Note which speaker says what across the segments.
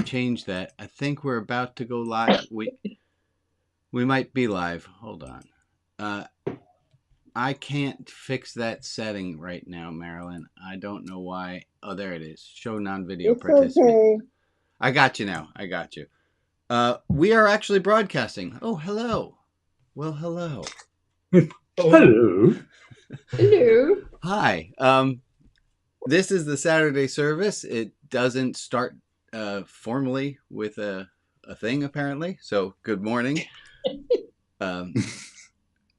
Speaker 1: change that. I think we're about to go live. We might be live. Hold on. I can't fix that setting right now, Marilyn. I don't know why. Oh, there it is. Show non-video
Speaker 2: It's
Speaker 1: participant.
Speaker 2: okay.
Speaker 1: I got you now. I got you. We are actually broadcasting. Oh, hello. Well, hello.
Speaker 3: Hello.
Speaker 2: Hello.
Speaker 1: Hi. This is the Saturday service. It doesn't start formally with a thing, apparently. So, good morning.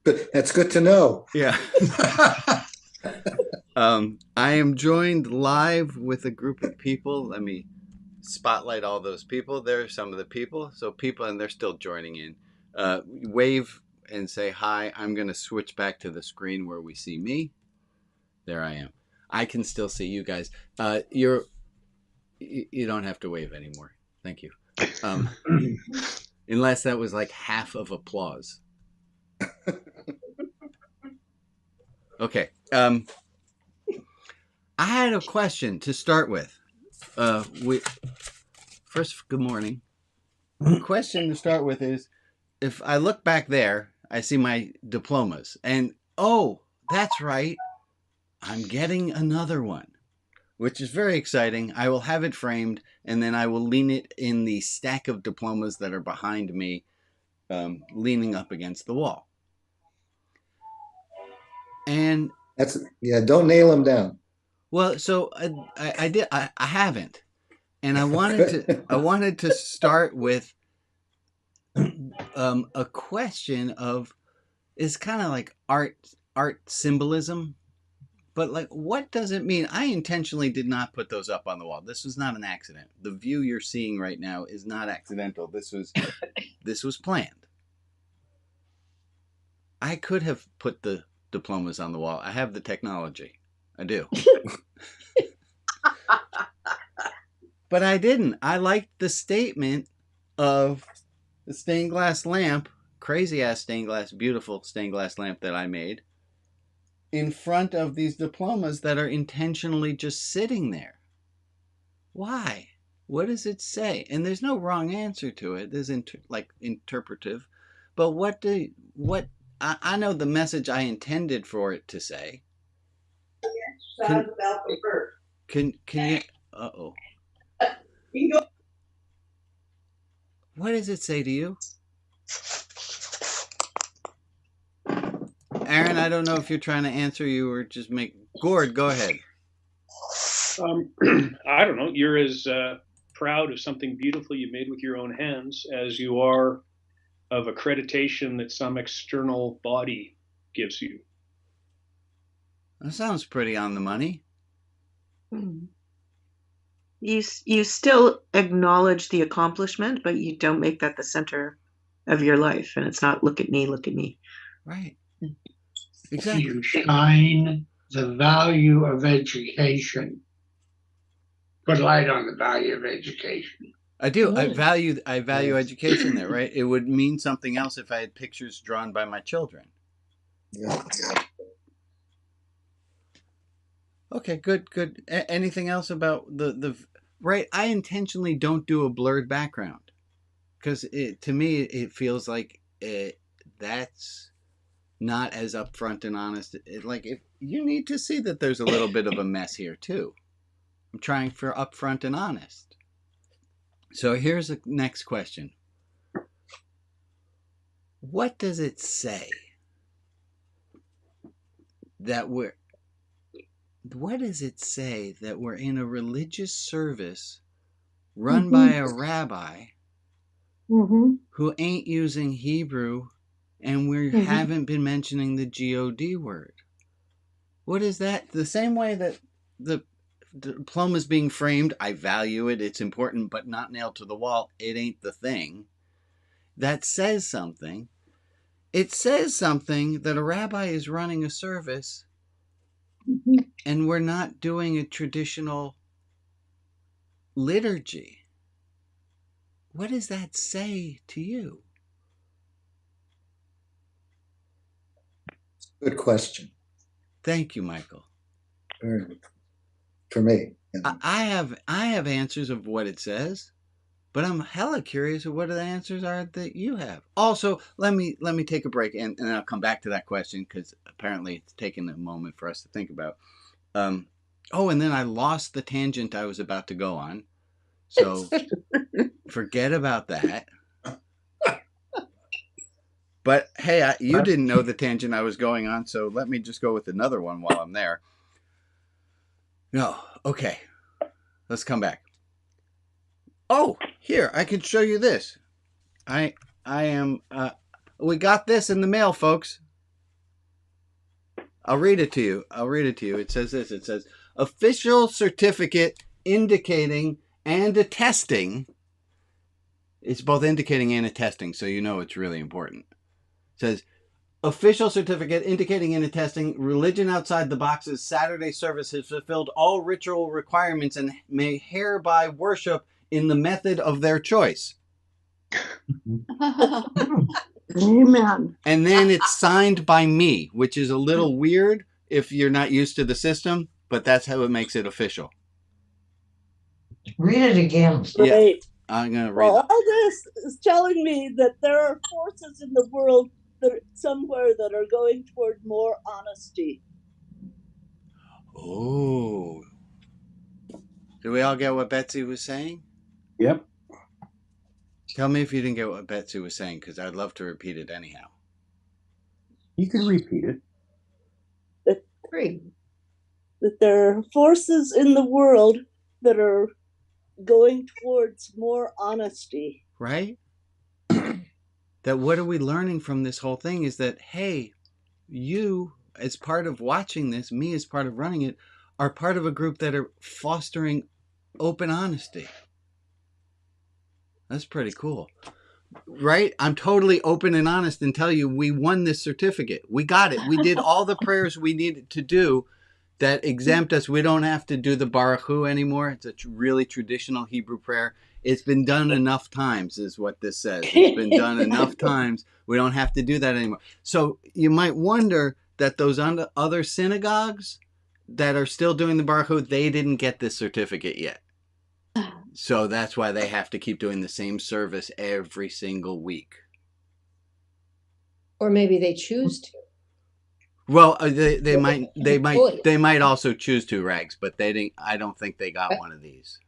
Speaker 3: But that's good to know.
Speaker 1: Yeah. I am joined live with a group of people. Let me spotlight all those people. There are some of the people. So people, and they're still joining in. Wave and say hi. I'm going to switch back to the screen where we see me. There I am. I can still see you guys. You don't have to wave anymore. Thank you. Unless that was like half of applause. Okay. I had a question to start with. First, good morning. The question to start with is, if I look back there, I see my diplomas. And, oh, that's right. I'm getting another one, which is very exciting. I will have it framed, and then I will lean it in the stack of diplomas that are behind me, leaning up against the wall. And
Speaker 3: don't nail them down.
Speaker 1: Well, so I haven't, and I wanted to start with a question of, it's kind of like art symbolism, but like, what does it mean? I intentionally did not put those up on the wall. This was not an accident. The view you're seeing right now is not accidental. This was planned. I could have put the diplomas on the wall. I have the technology. I do. But I didn't. I liked the statement of the stained glass lamp, crazy ass stained glass, beautiful stained glass lamp that I made, in front of these diplomas that are intentionally just sitting there. Why? What does it say? And there's no wrong answer to it. There's interpretive. But I know the message I intended for it to say. Can you? Uh-oh. What does it say to you? Aaron, I don't know if you're trying to answer you or just make... Gord, go ahead.
Speaker 4: I don't know. You're as proud of something beautiful you made with your own hands as you are of accreditation that some external body gives you.
Speaker 1: That sounds pretty on the money.
Speaker 5: You still acknowledge the accomplishment, but you don't make that the center of your life. And it's not, look at me, look at me.
Speaker 1: Right. Exactly.
Speaker 6: You shine the value of education. Put light on the value of education.
Speaker 1: I do. I value education there, right? It would mean something else if I had pictures drawn by my children.
Speaker 3: Yeah.
Speaker 1: Okay, good. Anything else about the right? I intentionally don't do a blurred background because to me it feels like that's not as upfront and honest. Like, if you need to see that there's a little bit of a mess here too. I'm trying for upfront and honest. So here's the next question. What does it say that we're in a religious service run by a rabbi who ain't using Hebrew, and we haven't been mentioning the God word? What is that? The same way that the diploma is being framed, I value it, it's important, but not nailed to the wall. It ain't the thing. That says something. It says something that a rabbi is running a service and we're not doing a traditional liturgy. What does that say to you?
Speaker 3: Good question.
Speaker 1: Thank you, Michael.
Speaker 3: For me.
Speaker 1: I have answers of what it says. But I'm hella curious of what the answers are that you have. Also, let me take a break and I'll come back to that question because apparently it's taken a moment for us to think about. Oh, and then I lost the tangent I was about to go on. So forget about that. But hey, you didn't know the tangent I was going on, so let me just go with another one while I'm there. No, okay. Let's come back. Oh, here, I can show you this. I am, we got this in the mail, folks. I'll read it to you. It says this. It says, official certificate indicating and attesting. It's both indicating and attesting, so you know it's really important. It says, official certificate indicating and attesting Religion Outside the Box's Saturday service has fulfilled all ritual requirements and may hereby worship in the method of their choice.
Speaker 2: Amen.
Speaker 1: And then it's signed by me, which is a little weird if you're not used to the system, but that's how it makes it official.
Speaker 3: Read it again.
Speaker 1: Yeah,
Speaker 2: Right.
Speaker 1: I'm going to read
Speaker 2: Well,
Speaker 1: it.
Speaker 2: all this is telling me that there are forces in the world that somewhere that are going toward more honesty.
Speaker 1: Oh. Did we all get what Betsy was saying?
Speaker 7: Yep.
Speaker 1: Tell me if you didn't get what Betsy was saying, because I'd love to repeat it anyhow.
Speaker 7: You can repeat it.
Speaker 2: That there are forces in the world that are going towards more honesty.
Speaker 1: Right? That what are we learning from this whole thing is that, hey, you, as part of watching this, me as part of running it, are part of a group that are fostering open honesty. That's pretty cool. Right? I'm totally open and honest and tell you we won this certificate. We got it. We did all the prayers we needed to do that exempt us. We don't have to do the Baruch Hu anymore. It's a really traditional Hebrew prayer. It's been done enough times is what this says. It's been done enough times. We don't have to do that anymore. So you might wonder that those other synagogues that are still doing the Baruch Hu, they didn't get this certificate yet. So that's why they have to keep doing the same service every single week.
Speaker 8: Or maybe they choose to.
Speaker 1: Well, they might also choose to, Rags, but they didn't. I don't think they got one of these.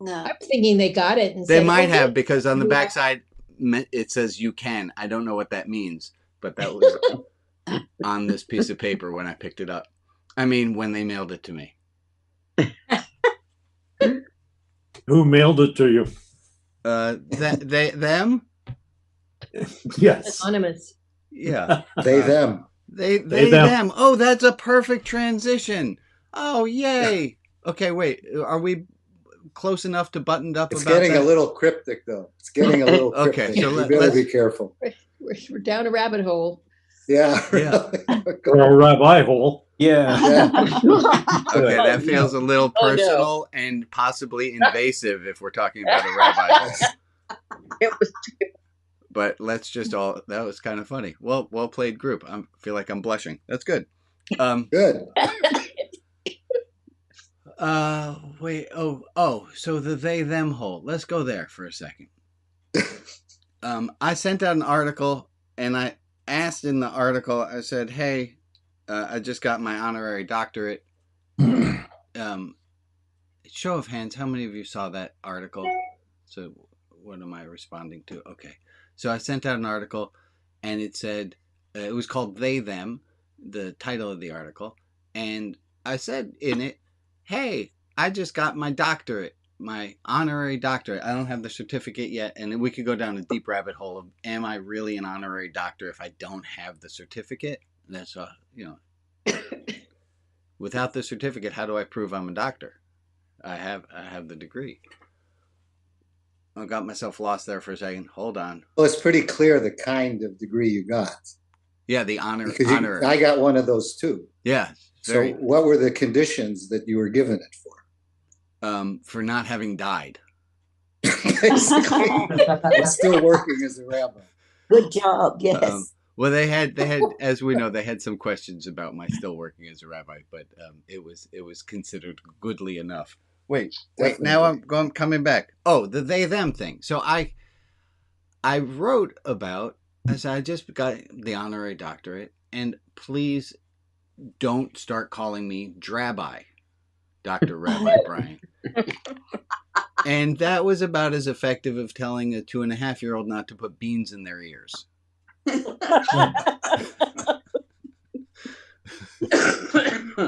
Speaker 2: No.
Speaker 8: I'm thinking they got it and
Speaker 1: They
Speaker 8: said,
Speaker 1: might
Speaker 8: okay.
Speaker 1: have, because on the backside it says you can. I don't know what that means, but that was on this piece of paper when I picked it up. I mean, when they mailed it to me.
Speaker 7: Who mailed it to you?
Speaker 1: Them?
Speaker 7: Yes.
Speaker 8: Anonymous.
Speaker 1: Yeah.
Speaker 3: They, them.
Speaker 1: They
Speaker 7: them.
Speaker 1: them. Oh, that's a perfect transition. Oh, yay. Okay, wait. Are we close enough to buttoned up
Speaker 3: It's
Speaker 1: about
Speaker 3: getting
Speaker 1: that?
Speaker 3: a little cryptic, though. It's getting a little
Speaker 1: Okay,
Speaker 3: cryptic.
Speaker 1: so
Speaker 3: You
Speaker 1: let's
Speaker 3: better be careful.
Speaker 8: We're down a rabbit hole.
Speaker 3: Yeah.
Speaker 1: Yeah.
Speaker 7: Or a rabbi hole. Yeah.
Speaker 3: Yeah.
Speaker 1: Okay, that feels a little
Speaker 2: Oh, no.
Speaker 1: personal and possibly invasive if we're talking about a rabbi.
Speaker 2: It was
Speaker 1: But let's just all, that was kind of funny. Well played group. I feel like I'm blushing. That's good.
Speaker 3: Good.
Speaker 1: Wait, so the they them hole. Let's go there for a second. I sent out an article and I asked in the article, I said, hey, I just got my honorary doctorate. Show of hands, how many of you saw that article? So what am I responding to? Okay. So I sent out an article and it said, it was called They Them, the title of the article. And I said in it, hey, I just got my doctorate, my honorary doctorate. I don't have the certificate yet. And we could go down a deep rabbit hole of, am I really an honorary doctor if I don't have the certificate? That's, without the certificate, how do I prove I'm a doctor? I have the degree. I got myself lost there for a second. Hold on.
Speaker 3: Well, it's pretty clear the kind of degree you got.
Speaker 1: Yeah, the honor.
Speaker 3: Because
Speaker 1: honorary.
Speaker 3: I got one of those too.
Speaker 1: Yeah.
Speaker 3: So what were the conditions that you were given it
Speaker 1: for not having died.
Speaker 3: Basically, I'm still working as a rabbi.
Speaker 2: good job. Yes.
Speaker 1: Well, they had, as we know, they had some questions about my still working as a rabbi, but it was considered goodly enough. Wait.
Speaker 3: Definitely.
Speaker 1: Now I'm coming back. Oh, the they them thing. So I wrote about. I said I just got the honorary doctorate, and please don't start calling me Drabbi, Dr. Rabbi Brian. And that was about as effective of telling a 2.5-year-old not to put beans in their ears.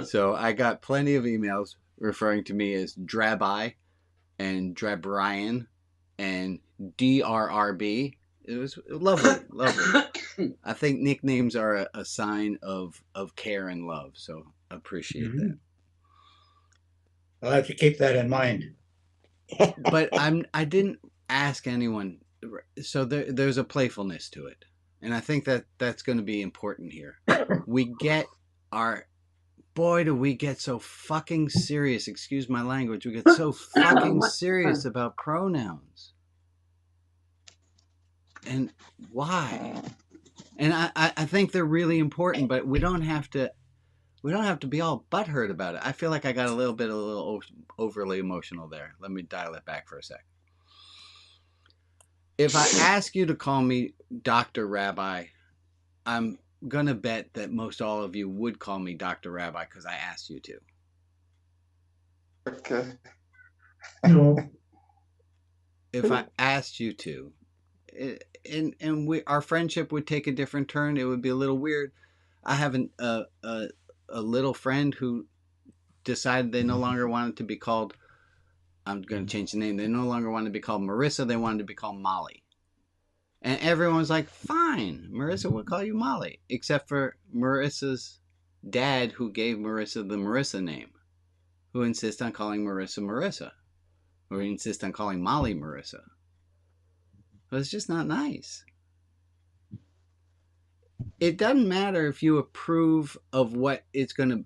Speaker 1: So I got plenty of emails referring to me as Drabbi and Drabrian and DRRB. It was lovely, lovely. I think nicknames are a sign of care and love, so I appreciate that.
Speaker 9: I'll have to keep that in mind.
Speaker 1: But I didn't ask anyone, so there's a playfulness to it, and I think that's going to be important here. We get do we get so fucking serious? Excuse my language. We get so fucking serious about pronouns, and why? And I think they're really important, but we don't have to be all butthurt about it. I feel like I got a little overly emotional there. Let me dial it back for a sec. If I ask you to call me Dr. Rabbi, I'm going to bet that most all of you would call me Dr. Rabbi because I asked you to.
Speaker 10: Okay.
Speaker 9: No.
Speaker 1: If I asked you to, and our friendship would take a different turn, it would be a little weird. I have a little friend who decided they no longer wanted to be called, I'm going to change the name, they no longer wanted to be called Marissa, they wanted to be called Molly. And everyone was like, fine, Marissa will call you Molly, except for Marissa's dad, who gave Marissa the Marissa name, who insists on calling Marissa Marissa, or insists on calling Molly Marissa. But it's just not nice. It doesn't matter if you approve of what it's going to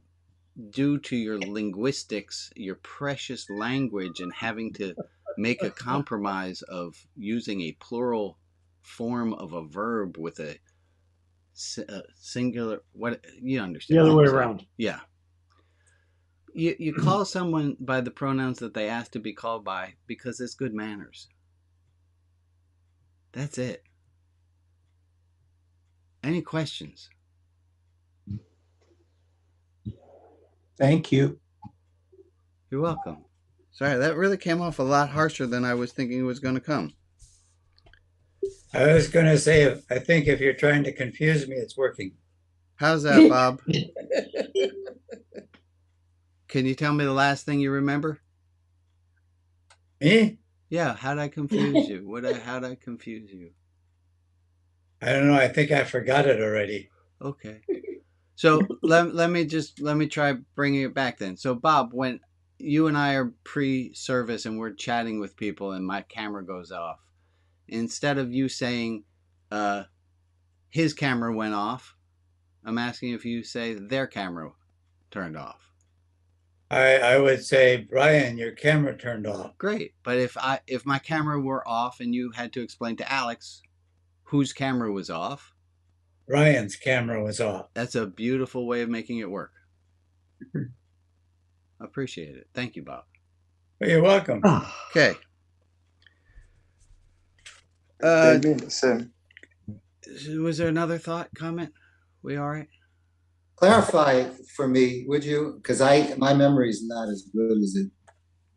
Speaker 1: do to your linguistics, your precious language, and having to make a compromise of using a plural form of a verb with a singular. What you understand?
Speaker 7: The other way around.
Speaker 1: Yeah. You call someone by the pronouns that they ask to be called by because it's good manners. That's it. Any questions?
Speaker 9: Thank you.
Speaker 1: You're welcome. Sorry, that really came off a lot harsher than I was thinking it was going to come.
Speaker 9: I was going to say, I think if you're trying to confuse me, it's working.
Speaker 1: How's that, Bob? Can you tell me the last thing you remember?
Speaker 9: Me?
Speaker 1: Yeah, how'd I confuse you? How'd I confuse you?
Speaker 9: I don't know. I think I forgot it already.
Speaker 1: Okay. So let me try bringing it back then. So Bob, when you and I are pre-service and we're chatting with people and my camera goes off, instead of you saying his camera went off, I'm asking if you say their camera turned off.
Speaker 9: I would say, Brian, your camera turned off.
Speaker 1: Great. But if my camera were off and you had to explain to Alex whose camera was off,
Speaker 9: Brian's camera was off.
Speaker 1: That's a beautiful way of making it work. I appreciate it. Thank you, Bob.
Speaker 9: You're welcome.
Speaker 1: Okay.
Speaker 10: Same.
Speaker 1: Was there another thought, comment? We all right?
Speaker 3: Clarify for me, would you? Because my memory is not as good as it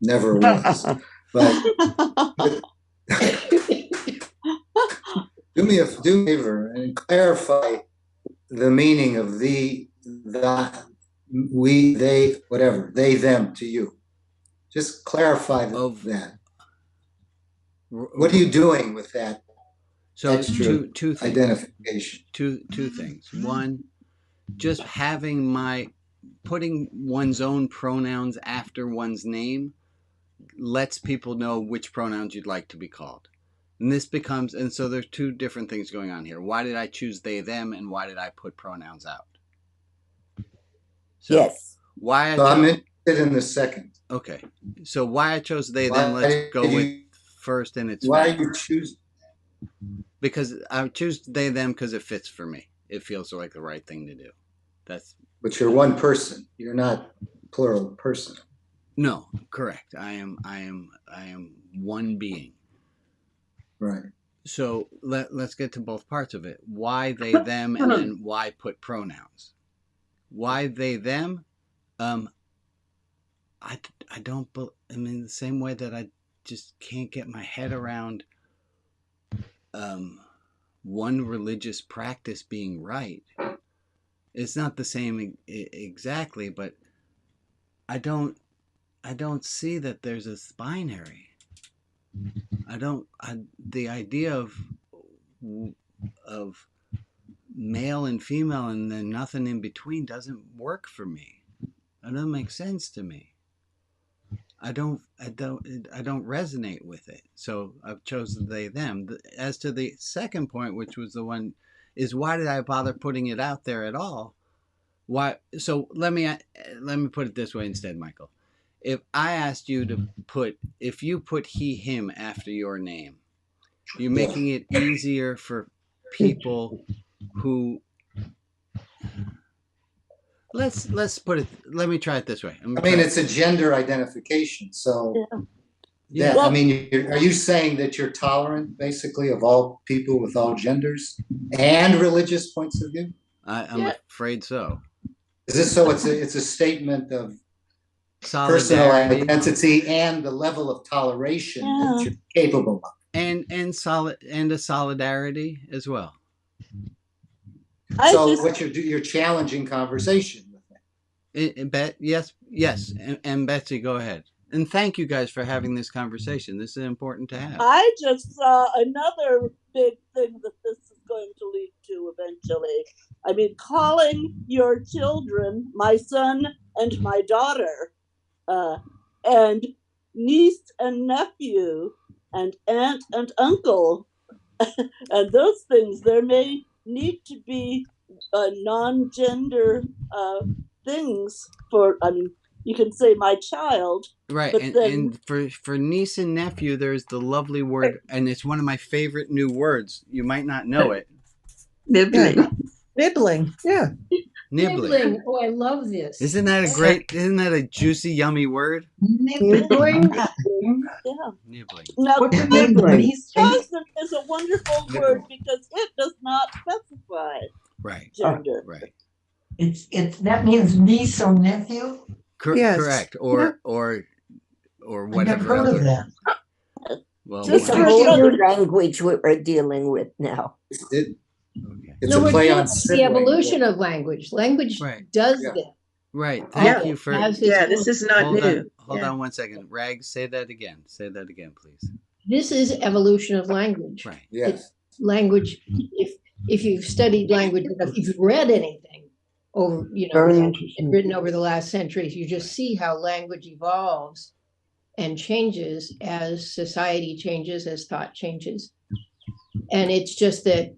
Speaker 3: never was. But do me a favor and clarify the meaning of the, we, they, whatever, they, them to you. Just clarify that. What are you doing with that?
Speaker 1: So
Speaker 3: extra
Speaker 1: two things.
Speaker 3: Identification.
Speaker 1: Two things. One, just putting one's own pronouns after one's name lets people know which pronouns you'd like to be called. And this becomes, and so there's two different things going on here. Why did I choose they, them, and why did I put pronouns out? So
Speaker 2: yes.
Speaker 1: Why?
Speaker 3: I'm interested in the second.
Speaker 1: Okay. So why I chose they, them, let's go with first, and it's
Speaker 3: why you choose?
Speaker 1: Because I choose they, them because it fits for me. It feels like the right thing to do. But you're one person. You're not plural person. No, correct. I am one being.
Speaker 3: Right.
Speaker 1: So let's get to both parts of it. Why they, them, and then why put pronouns. Why they, them? I don't. I mean, the same way that I just can't get my head around one religious practice being right. It's not the same exactly, but I don't see that there's a binary. The idea of male and female and then nothing in between doesn't work for me. It doesn't make sense to me. I don't resonate with it. So I've chosen they, them. As to the second point, which was the one, is why did I bother putting it out there at all? Why? So let me put it this way instead, Michael. If I asked you to if you put he, him after your name, you're making it easier for people who. Let's put it. Let me try it this way.
Speaker 3: It's a gender identification. So,
Speaker 1: yeah.
Speaker 3: I mean, are you saying that you're tolerant, basically, of all people with all genders and religious points of view?
Speaker 1: I'm afraid so.
Speaker 3: Is this so? It's a statement of
Speaker 1: solidarity,
Speaker 3: personal identity, and the level of toleration that you're capable of,
Speaker 1: and a solidarity as well.
Speaker 3: What you're challenging conversation with me.
Speaker 1: Yes, and Betsy, go ahead. And thank you guys for having this conversation. This is important to have.
Speaker 2: I just saw another big thing that this is going to lead to eventually. I mean, calling your children, my son and my daughter, and niece and nephew, and aunt and uncle, and those things, there may need to be non-gender things for, I mean, you can say my child.
Speaker 1: Right, and for niece and nephew, there's the lovely word, and it's one of my favorite new words. You might not know it.
Speaker 5: Nibbling.
Speaker 11: Yeah. Nibbling, yeah.
Speaker 1: Nibbling.
Speaker 8: Oh, I love this.
Speaker 1: Isn't that a juicy, yummy word?
Speaker 11: Nibbling.
Speaker 2: Yeah.
Speaker 1: Nibbling.
Speaker 2: Now,
Speaker 11: nibbling
Speaker 2: cousin is a wonderful word because it does not specify gender.
Speaker 1: Right.
Speaker 12: It's that means niece or nephew.
Speaker 11: Yes.
Speaker 1: Correct. Or whatever.
Speaker 12: I've never heard of that.
Speaker 1: Well,
Speaker 13: it's a whole new language we're dealing with now.
Speaker 3: It's a play on
Speaker 8: the evolution of language. Language does that.
Speaker 1: Right. Thank you for.
Speaker 5: This is not new.
Speaker 1: Hold on 1 second. Rags, say that again. Say that again, please.
Speaker 8: This is evolution of language.
Speaker 1: Right.
Speaker 3: Yes.
Speaker 8: It's language. If you've studied language, if you've read anything over, written over the last centuries, you just see how language evolves and changes as society changes, as thought changes. And it's just that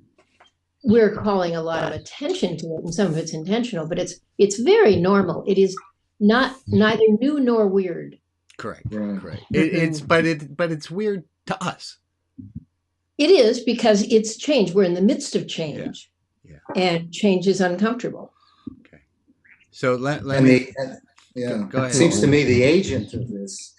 Speaker 8: we're calling a lot of attention to it, and some of it's intentional, but it's very normal. It is neither new nor weird.
Speaker 1: Correct. Correct. But it's weird to us.
Speaker 8: It is, because it's change. We're in the midst of change, and change is uncomfortable.
Speaker 1: Okay. So let
Speaker 3: Go ahead. It seems to me the agent of this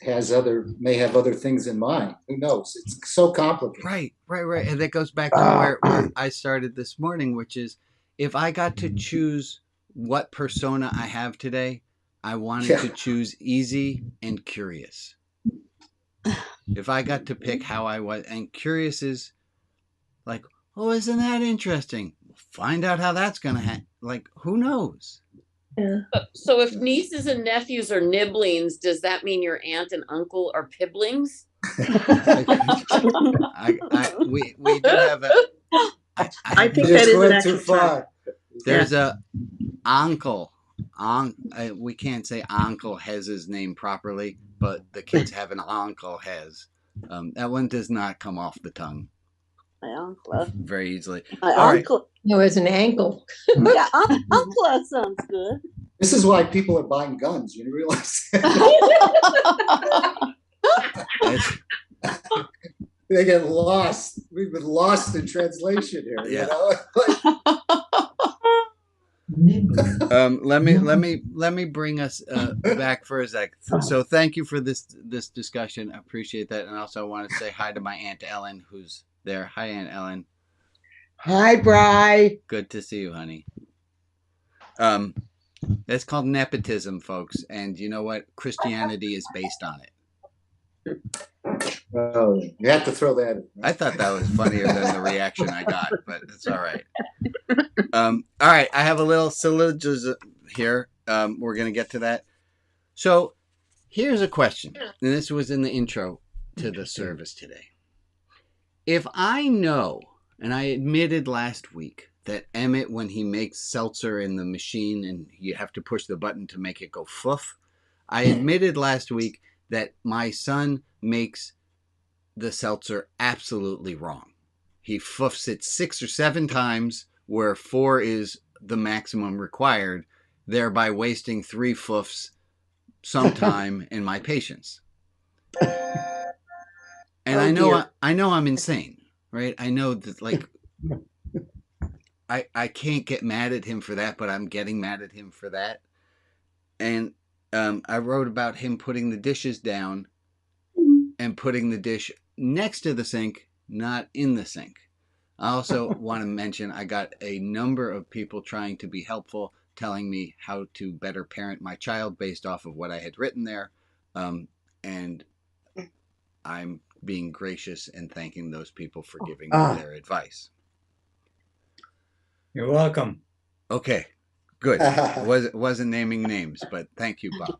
Speaker 3: may have other things in mind. Who knows? It's so complicated.
Speaker 1: Right. And that goes back to where I started this morning, which is if I got to choose what persona I have today, I wanted to choose easy and curious. If I got to pick how I was, and curious is like, oh, isn't that interesting? Find out how that's going to happen. Like, who knows?
Speaker 14: Yeah. So if nieces and nephews are nibblings, does that mean your aunt and uncle are pibblings?
Speaker 1: We do have a.
Speaker 5: I think that is an
Speaker 3: too far.
Speaker 1: There's a uncle. We can't say Uncle Hez's name properly, but the kids have an Uncle Hez. That one does not come off the tongue.
Speaker 2: My uncle.
Speaker 1: Very easily.
Speaker 2: My uncle.
Speaker 8: Right. No, as an ankle.
Speaker 2: Yeah, uncle sounds good.
Speaker 3: This is why people are buying guns. You realize? They get lost. We've been lost in translation here.
Speaker 1: Yeah.
Speaker 3: You know?
Speaker 1: Let me bring us back for a sec. So thank you for this discussion. I appreciate that, and also I want to say hi to my Aunt Ellen, who's there. Hi, Aunt Ellen.
Speaker 15: Hi, Bri.
Speaker 1: Good to see you, honey. That's called nepotism, folks, and you know what? Christianity is based on it.
Speaker 3: Oh, you have to throw that in.
Speaker 1: I thought that was funnier than the reaction I got, but it's all right. All right, I have a little syllogism here. We're going to get to that. So here's a question, and this was in the intro to the service today. If I know, and I admitted last week that Emmett, when he makes seltzer in the machine and you have to push the button to make it go foof, I admitted last week that my son makes the seltzer absolutely wrong. He foofs it 6 or 7 times where 4 is the maximum required, thereby wasting 3 foofs sometime in my patience. And I know I'm insane, right? I know that, like, I can't get mad at him for that, but I'm getting mad at him for that. And I wrote about him putting the dishes down and putting the dish next to the sink, not in the sink. I also want to mention I got a number of people trying to be helpful, telling me how to better parent my child based off of what I had written there. And I'm being gracious and thanking those people for giving me their advice.
Speaker 9: You're welcome.
Speaker 1: Okay, good. Wasn't naming names, but thank you, Bob.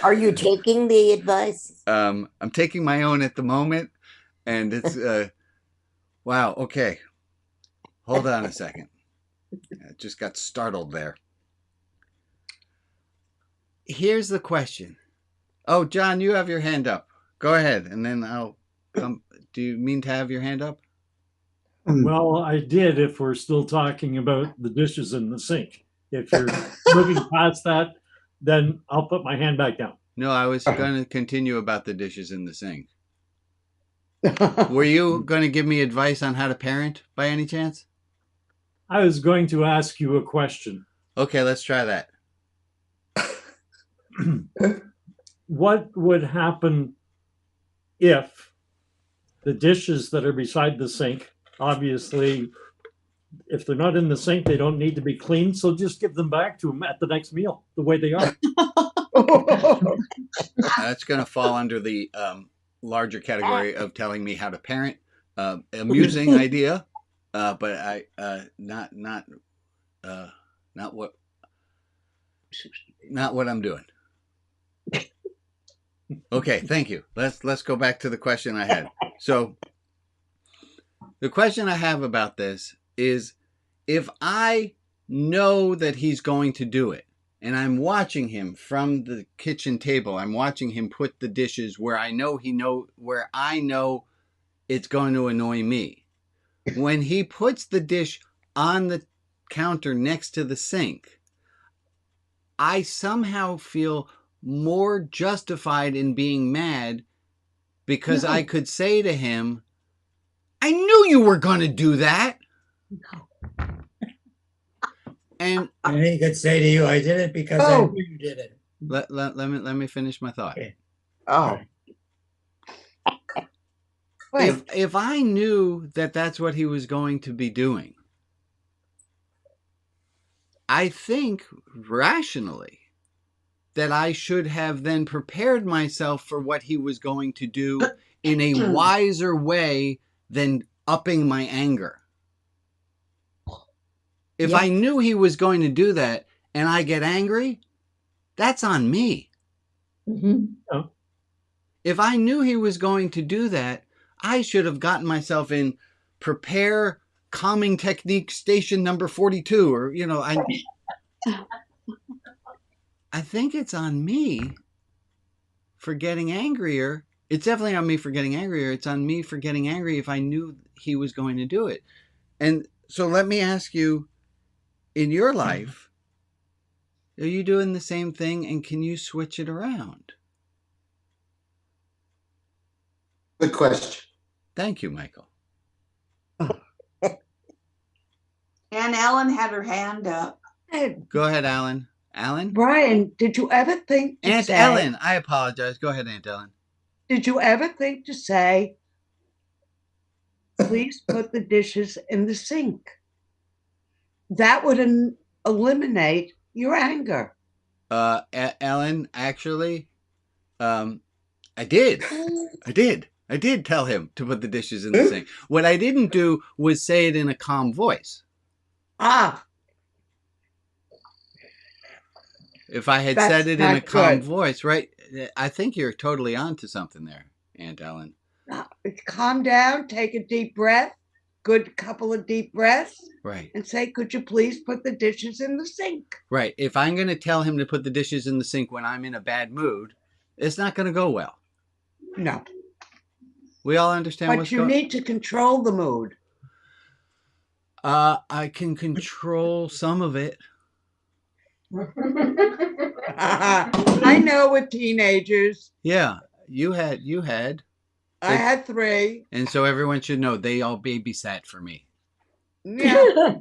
Speaker 13: Are you taking the advice?
Speaker 1: I'm taking my own at the moment, and it's wow. Okay, hold on a second. I just got startled there. Here's the question. Oh, John, you have your hand up. Go ahead, and then I'll come. Do you mean to have your hand up?
Speaker 7: Well, I did if we're still talking about the dishes in the sink. If you're moving past that, then I'll put my hand back down.
Speaker 1: No, I was going to continue about the dishes in the sink. Were you going to give me advice on how to parent by any chance?
Speaker 7: I was going to ask you a question.
Speaker 1: Okay, let's try that.
Speaker 7: What would happen if the dishes that are beside the sink, obviously, if they're not in the sink, they don't need to be cleaned, so just give them back to them at the next meal, the way they are.
Speaker 1: That's going to fall under the larger category of telling me how to parent. Amusing idea, but I not what I'm doing. Okay, thank you. Let's go back to the question I had. So the question I have about this is, if I know that he's going to do it, and I'm watching him from the kitchen table, I'm watching him put the dishes where I know it's going to annoy me. When he puts the dish on the counter next to the sink, I somehow feel more justified in being mad because I could say to him, I knew you were going to do that. And
Speaker 9: he could say to you, I did it because I knew you did it.
Speaker 1: Let me finish my thought.
Speaker 15: Okay. Oh.
Speaker 1: If I knew that that's what he was going to be doing, I think rationally that I should have then prepared myself for what he was going to do in a wiser way than upping my anger. If I knew he was going to do that and I get angry, that's on me.
Speaker 8: Mm-hmm.
Speaker 7: Oh.
Speaker 1: If I knew he was going to do that, I should have gotten myself in prepare calming technique station number 42, or, I think it's on me for getting angrier. It's definitely on me for getting angrier. It's on me for getting angry if I knew he was going to do it. And so let me ask you, in your life, are you doing the same thing, and can you switch it around?
Speaker 3: Good question.
Speaker 1: Thank you, Michael.
Speaker 16: And Ellen had her hand up.
Speaker 1: Go ahead, Alan. Alan?
Speaker 15: Brian, did you ever think to
Speaker 1: Aunt
Speaker 15: say,
Speaker 1: Ellen, I apologize. Go ahead, Aunt Ellen.
Speaker 15: did you ever think to say, please put the dishes in the sink? That would eliminate your anger.
Speaker 1: Ellen, actually, I did. I did tell him to put the dishes in the sink. What I didn't do was say it in a calm voice.
Speaker 15: Ah.
Speaker 1: If I had said it in a calm voice, right? I think you're totally onto something there, Aunt Ellen.
Speaker 15: Calm down, take a deep breath, good couple of deep breaths.
Speaker 1: Right.
Speaker 15: And say, could you please put the dishes in the sink?
Speaker 1: Right. If I'm going to tell him to put the dishes in the sink when I'm in a bad mood, it's not going to go well.
Speaker 15: No.
Speaker 1: We all understand
Speaker 15: what's going on. But you need to control the mood.
Speaker 1: I can control some of it.
Speaker 15: I know with teenagers.
Speaker 1: Yeah, you had.
Speaker 15: I had 3.
Speaker 1: And so everyone should know they all babysat for me.
Speaker 15: Yeah.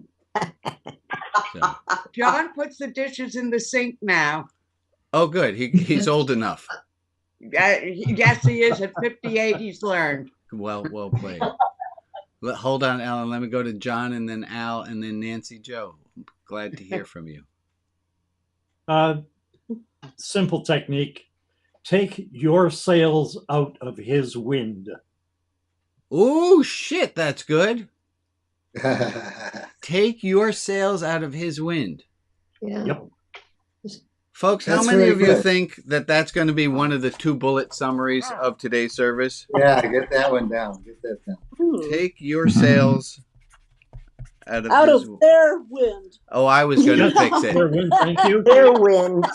Speaker 15: So. John puts the dishes in the sink now.
Speaker 1: Oh, good. He's old enough.
Speaker 15: Yes, he is. At 58, he's learned.
Speaker 1: Well played. Hold on, Ellen. Let me go to John and then Al and then Nancy Joe. Glad to hear from you.
Speaker 7: Simple technique. Take your sails out of his wind.
Speaker 1: Oh, shit. That's good. Take your sails out of his wind.
Speaker 8: Yeah.
Speaker 7: Yep.
Speaker 1: Folks, how many of you think that that's going to be one of the 2 bullet summaries of today's service?
Speaker 3: Yeah, get that one down. Get that down.
Speaker 1: Take your sails out of
Speaker 2: their wind.
Speaker 1: Oh, I was going to fix it.
Speaker 7: Their wind, thank you.
Speaker 13: Their wind.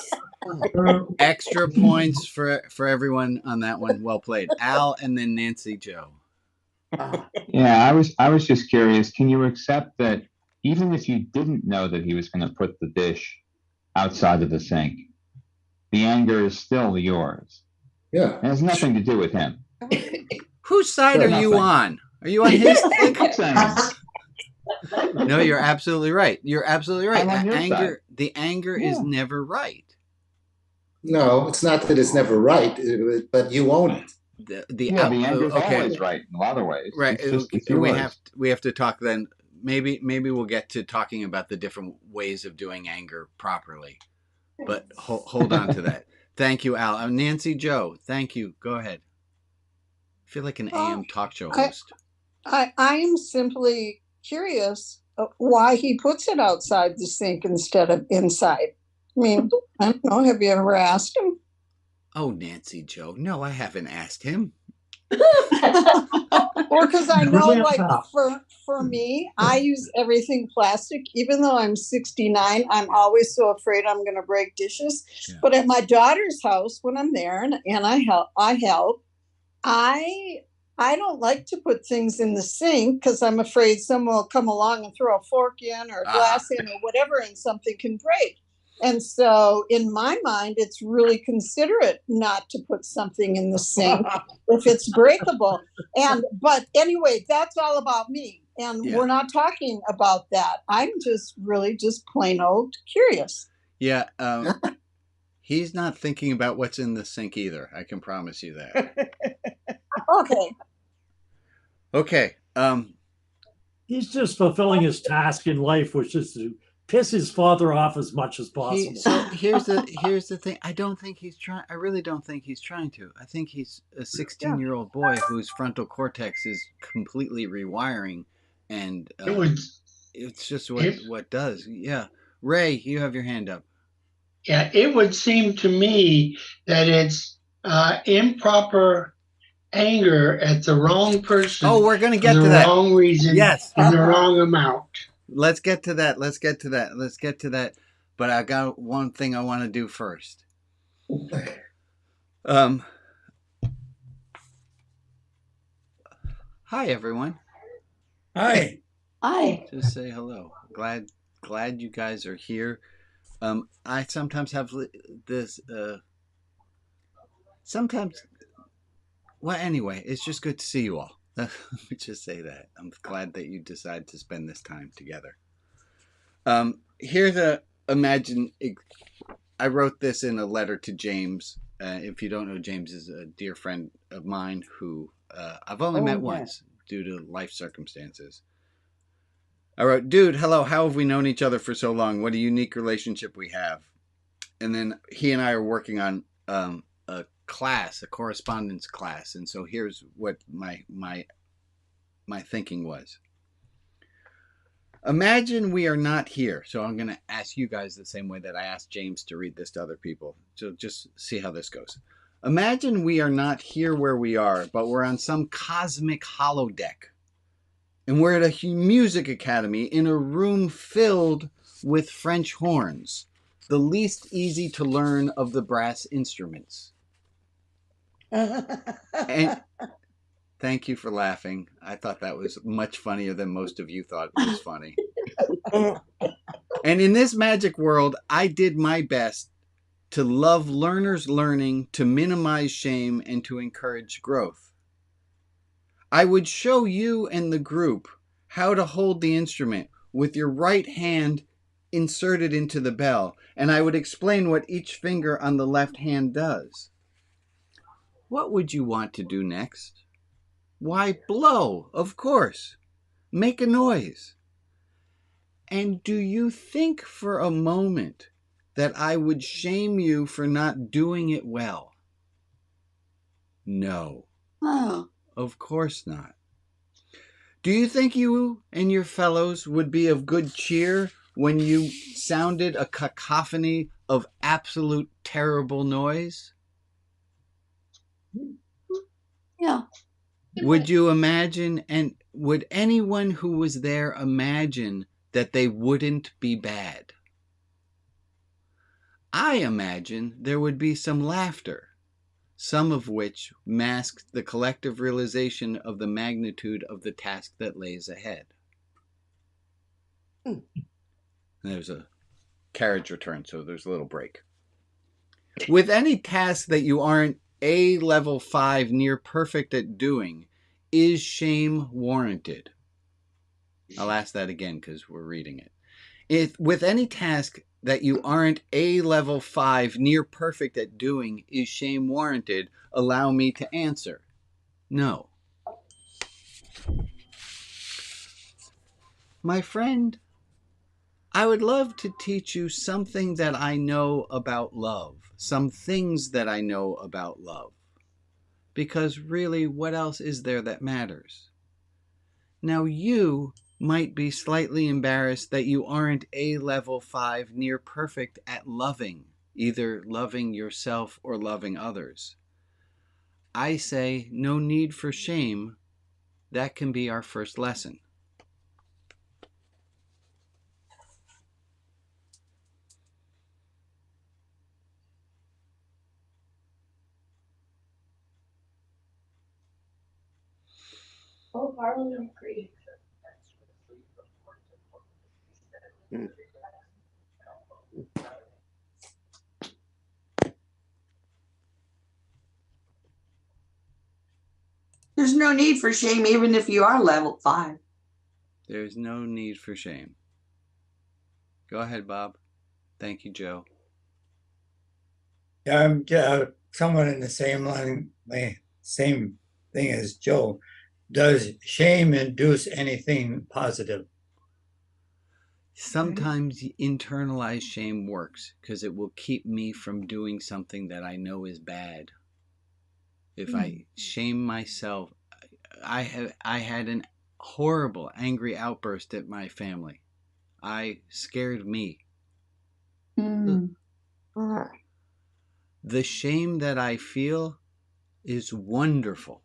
Speaker 1: Extra points for everyone on that one. Well played. Al and then Nancy Joe.
Speaker 17: Yeah, I was just curious. Can you accept that even if you didn't know that he was going to put the dish outside of the sink, the anger is still yours?
Speaker 3: Yeah.
Speaker 17: It has nothing to do with him.
Speaker 1: Whose side are you on? Are you on his side? No, you're absolutely right. You're absolutely right. The anger is never right.
Speaker 3: No, it's not that it's never right, but you own it.
Speaker 17: The anger is always right in a lot of ways.
Speaker 1: Right.
Speaker 17: It's
Speaker 1: We have to talk then. Maybe we'll get to talking about the different ways of doing anger properly. But hold on to that. Thank you, Al. Nancy Joe, thank you. Go ahead. I feel like an AM talk show host.
Speaker 18: I am simply curious why he puts it outside the sink instead of inside. I mean, I don't know. Have you ever asked him?
Speaker 1: Oh, Nancy Joe. No, I haven't asked him.
Speaker 18: Or because I know, like, for me, I use everything plastic. Even though I'm 69, I'm always so afraid I'm going to break dishes. Yeah. But at my daughter's house, when I'm there and I help, I don't like to put things in the sink because I'm afraid someone will come along and throw a fork in or a glass in or whatever, and something can break. And so in my mind, it's really considerate not to put something in the sink if it's breakable. But anyway, that's all about me. And we're not talking about that. I'm just really just plain old curious.
Speaker 1: Yeah. He's not thinking about what's in the sink either. I can promise you that. Okay.
Speaker 7: He's just fulfilling his task in life, which is to piss his father off as much as possible.
Speaker 1: So here's the thing. I don't think he's trying. I really don't think he's trying to. I think he's a 16-year-old boy whose frontal cortex is completely rewiring, and it's just what does. Yeah, Ray, you have your hand up.
Speaker 6: Yeah, it would seem to me that it's improper anger at the wrong person.
Speaker 1: Oh, we're going to get to that.
Speaker 6: The wrong reason.
Speaker 1: Yes.
Speaker 6: In the wrong amount.
Speaker 1: Let's get to that. But I got one thing I want to do first. Hi, everyone.
Speaker 9: Hi.
Speaker 2: Hi.
Speaker 1: Just say hello. Glad you guys are here. I sometimes have this. Well, anyway, it's just good to see you all. Let me just say that. I'm glad that you decided to spend this time together. Here's imagine. I wrote this in a letter to James. If you don't know, James is a dear friend of mine who I've only met once due to life circumstances. I wrote, dude, hello, how have we known each other for so long? What a unique relationship we have. And then he and I are working on a correspondence class. And so here's what my thinking was. Imagine we are not here. So I'm going to ask you guys the same way that I asked James to read this to other people. So just see how this goes. Imagine we are not here where we are, but we're on some cosmic holodeck. And we're at a music academy in a room filled with French horns, the least easy to learn of the brass instruments. And thank you for laughing. I thought that was much funnier than most of you thought it was funny. And in this magic world, I did my best to love learners learning, to minimize shame, and to encourage growth. I would show you and the group how to hold the instrument with your right hand inserted into the bell, and I would explain what each finger on the left hand does. What would you want to do next? Why, blow, of course. Make a noise. And do you think for a moment that I would shame you for not doing it well? No.
Speaker 16: Oh.
Speaker 1: Of course not. Do you think you and your fellows would be of good cheer when you sounded a cacophony of absolute terrible noise?
Speaker 16: Yeah.
Speaker 1: Would you imagine, and would anyone who was there imagine that they wouldn't be bad? I imagine there would be some laughter, some of which masked the collective realization of the magnitude of the task that lays ahead. There's a carriage return, so there's a little break. With any task that you aren't a level 5 near perfect at doing, is shame warranted? I'll ask that again because we're reading it. With any task that you aren't a level 5 near perfect at doing, is shame warranted? Allow me to answer. No. My friend, I would love to teach you something that I know about love, some things that I know about love. Because really, what else is there that matters? Now you might be slightly embarrassed that you aren't a level 5 near perfect at loving, either loving yourself or loving others. I say no need for shame. That can be our first lesson.
Speaker 8: Oh, Harlan, I agree.
Speaker 16: There's no need for shame, even if you are level 5.
Speaker 1: There's no need for shame. Go ahead, Bob. Thank you, Joe.
Speaker 9: Yeah, I'm somewhat in the same line, same thing as Joe. Does shame induce anything positive?
Speaker 1: Sometimes internalized shame works because it will keep me from doing something that I know is bad. If I shame myself, I had an horrible, angry outburst at my family. I scared me. The shame that I feel is wonderful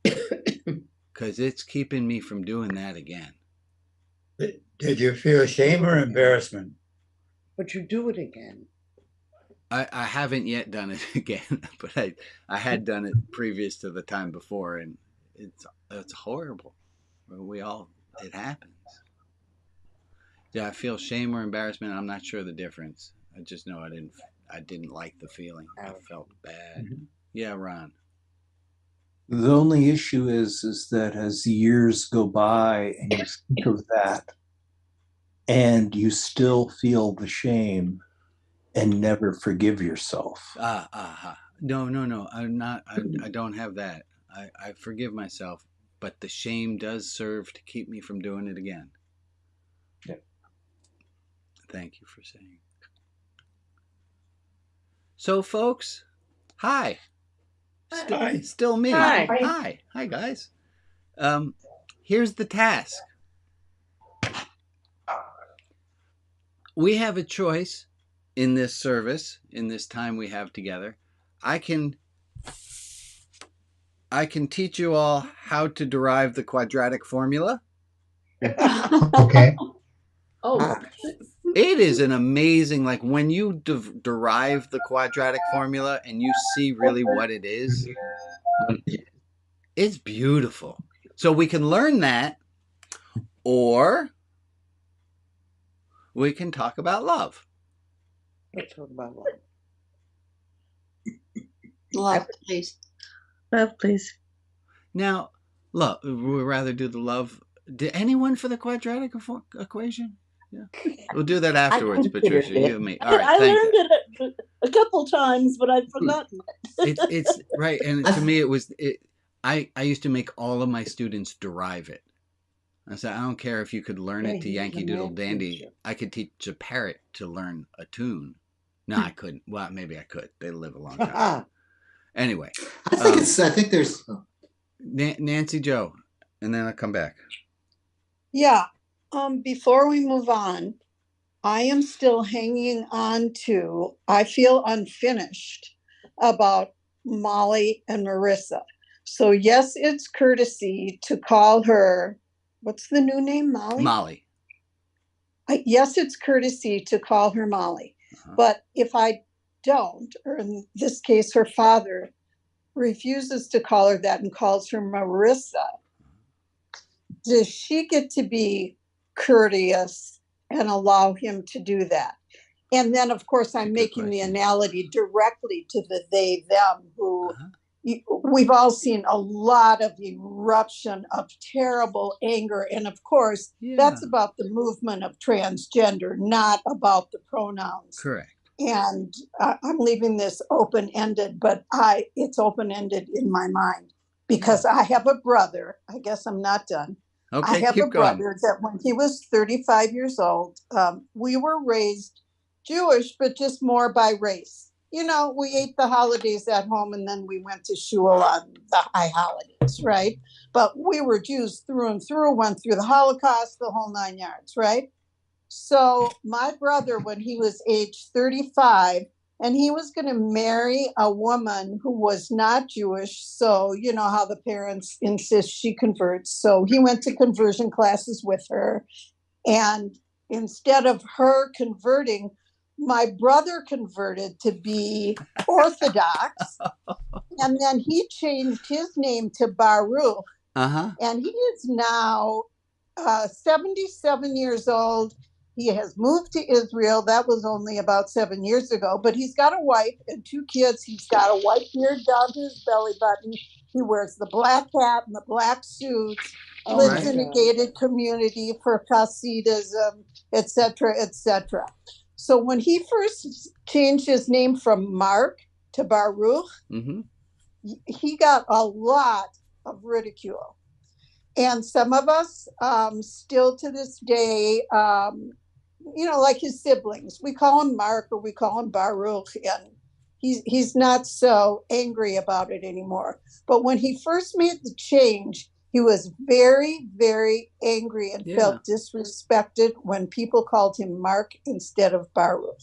Speaker 1: because it's keeping me from doing that again.
Speaker 9: Did you feel shame or embarrassment?
Speaker 15: But you do it again.
Speaker 1: I haven't yet done it again, but I had done it previous to the time before, and it's horrible. It happens. Yeah, I feel shame or embarrassment. I'm not sure the difference. I just know I didn't like the feeling. I felt bad. Yeah, Ron.
Speaker 19: The only issue is that as years go by and you think of that, and you still feel the shame and never forgive yourself.
Speaker 1: No, I'm not. I don't have that. I forgive myself, but the shame does serve to keep me from doing it again.
Speaker 19: Yeah.
Speaker 1: Thank you for saying. So, folks, hi. Still me.
Speaker 14: Hi.
Speaker 1: Hi, guys. Here's the task. We have a choice in this service, in this time we have together. I can teach you all how to derive the quadratic formula.
Speaker 6: Okay.
Speaker 14: Oh,
Speaker 1: It is an amazing, like when you derive the quadratic formula and you see really what it is, it's beautiful. So we can learn that, or we can talk about love.
Speaker 15: Let's talk about love.
Speaker 2: Love,
Speaker 5: please. Love, please.
Speaker 1: Now, look, we'd rather do the love. Did anyone for the quadratic equation? Yeah. We'll do that afterwards, Patricia. You and me. All right.
Speaker 2: I learned it a couple times, but I've forgotten it.
Speaker 1: It's right, and to me, I used to make all of my students derive it. I said, I don't care if you could learn it to Yankee Doodle Dandy. I could teach a parrot to learn a tune. No, I couldn't. Well, maybe I could. They live a long time. Anyway,
Speaker 3: I think there's
Speaker 1: Nancy Joe, and then I'll come back.
Speaker 18: Yeah. Before we move on, I am still hanging on to, I feel unfinished about Molly and Marissa. So yes, it's courtesy to call her, what's the new name, Molly?
Speaker 1: Molly.
Speaker 18: Yes, it's courtesy to call her Molly. But if I don't, or in this case, her father refuses to call her that and calls her Marissa, does she get to be courteous and allow him to do that? And then, of course, I'm making the analogy directly to the they, them, who we've all seen a lot of eruption of terrible anger. And of course, that's about the movement of transgender, not about the pronouns.
Speaker 1: Correct.
Speaker 18: And I'm leaving this open-ended, but it's open-ended in my mind because I have a brother. I guess I'm not done.
Speaker 1: Okay,
Speaker 18: I have
Speaker 1: keep
Speaker 18: a brother that when he was 35 years old, we were raised Jewish, but just more by race. You know, we ate the holidays at home and then we went to shul on the high holidays, right? But we were Jews through and through, went through the Holocaust, the whole 9 yards, right? So my brother, when he was age 35, and he was going to marry a woman who was not Jewish. So, you know how the parents insist she converts. So he went to conversion classes with her. And instead of her converting, my brother converted to be Orthodox. And then he changed his name to Baruch. And he is now 77 years old. He has moved to Israel. That was only about 7 years ago, but he's got a wife and 2 kids. He's got a white beard down to his belly button. He wears the black hat and the black suits, lives in a gated community for Hasidism, etc., etc. So when he first changed his name from Mark to Baruch, he got a lot of ridicule. And some of us still to this day, you know, like his siblings, we call him Mark or we call him Baruch, and he's not so angry about it anymore. But when he first made the change, he was very, very angry and felt disrespected when people called him Mark instead of Baruch.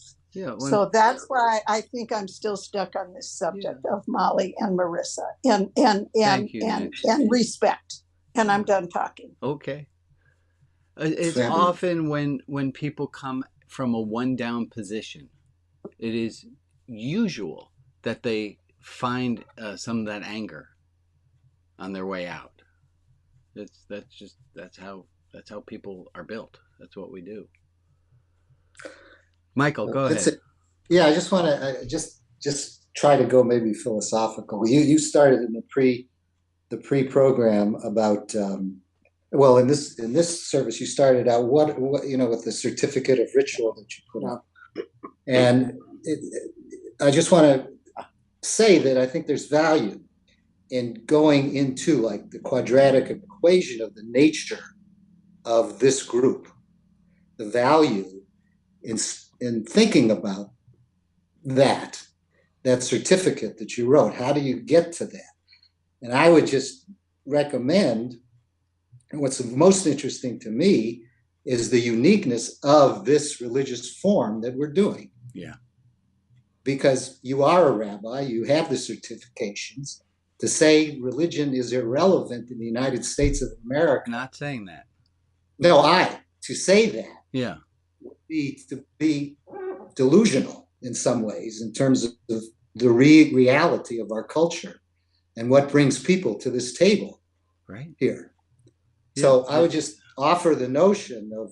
Speaker 18: So that's why I think I'm still stuck on this subject of Molly and Marissa and respect. And I'm done talking.
Speaker 1: Okay. It's often when people come from a one down position, it is usual that they find some of that anger on their way out. That's how people are built. That's what we do. Michael, go ahead.
Speaker 3: Yeah, I just want to just try to go maybe philosophical. You started in the pre-program about Well, in this service, you started out what with the certificate of ritual that you put up, and I just want to say that I think there's value in going into like the quadratic equation of the nature of this group, the value in thinking about that certificate that you wrote. How do you get to that? And I would just recommend. And what's most interesting to me is the uniqueness of this religious form that we're doing.
Speaker 1: Yeah.
Speaker 3: Because you are a rabbi, you have the certifications. To say religion is irrelevant in the United States of America.
Speaker 1: Not saying that.
Speaker 3: No, to say that.
Speaker 1: Yeah.
Speaker 3: Would be to be delusional in some ways in terms of the reality of our culture and what brings people to this table here. So I would just offer the notion of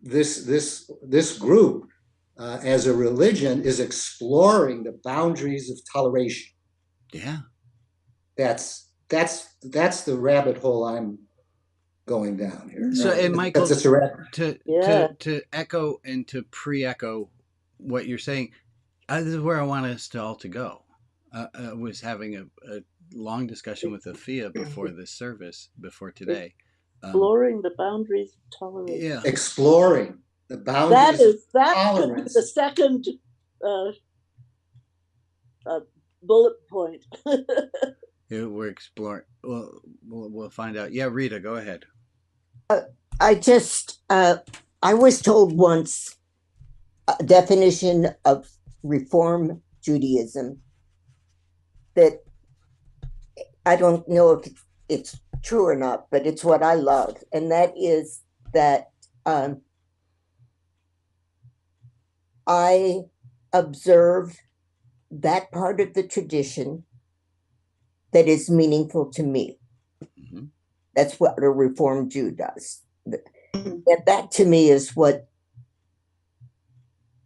Speaker 3: this group as a religion is exploring the boundaries of toleration.
Speaker 1: Yeah,
Speaker 3: that's the rabbit hole I'm going down here.
Speaker 1: So, and Michael,
Speaker 3: that's a rabbit.
Speaker 1: To echo and to pre-echo what you're saying, this is where I want us to all to go. I was having a long discussion with Afia before this service, before today.
Speaker 2: Exploring the boundaries of tolerance.
Speaker 1: Yeah.
Speaker 3: Exploring the boundaries
Speaker 2: that
Speaker 3: of
Speaker 2: could
Speaker 3: tolerance.
Speaker 2: be the second bullet point.
Speaker 1: Yeah, we're exploring. Well, we'll find out. Yeah, Rita, go ahead.
Speaker 13: I was told once a definition of Reform Judaism that I don't know if it's true or not, but it's what I love. And that is that I observe that part of the tradition that is meaningful to me. Mm-hmm. That's what a Reformed Jew does. And that to me is what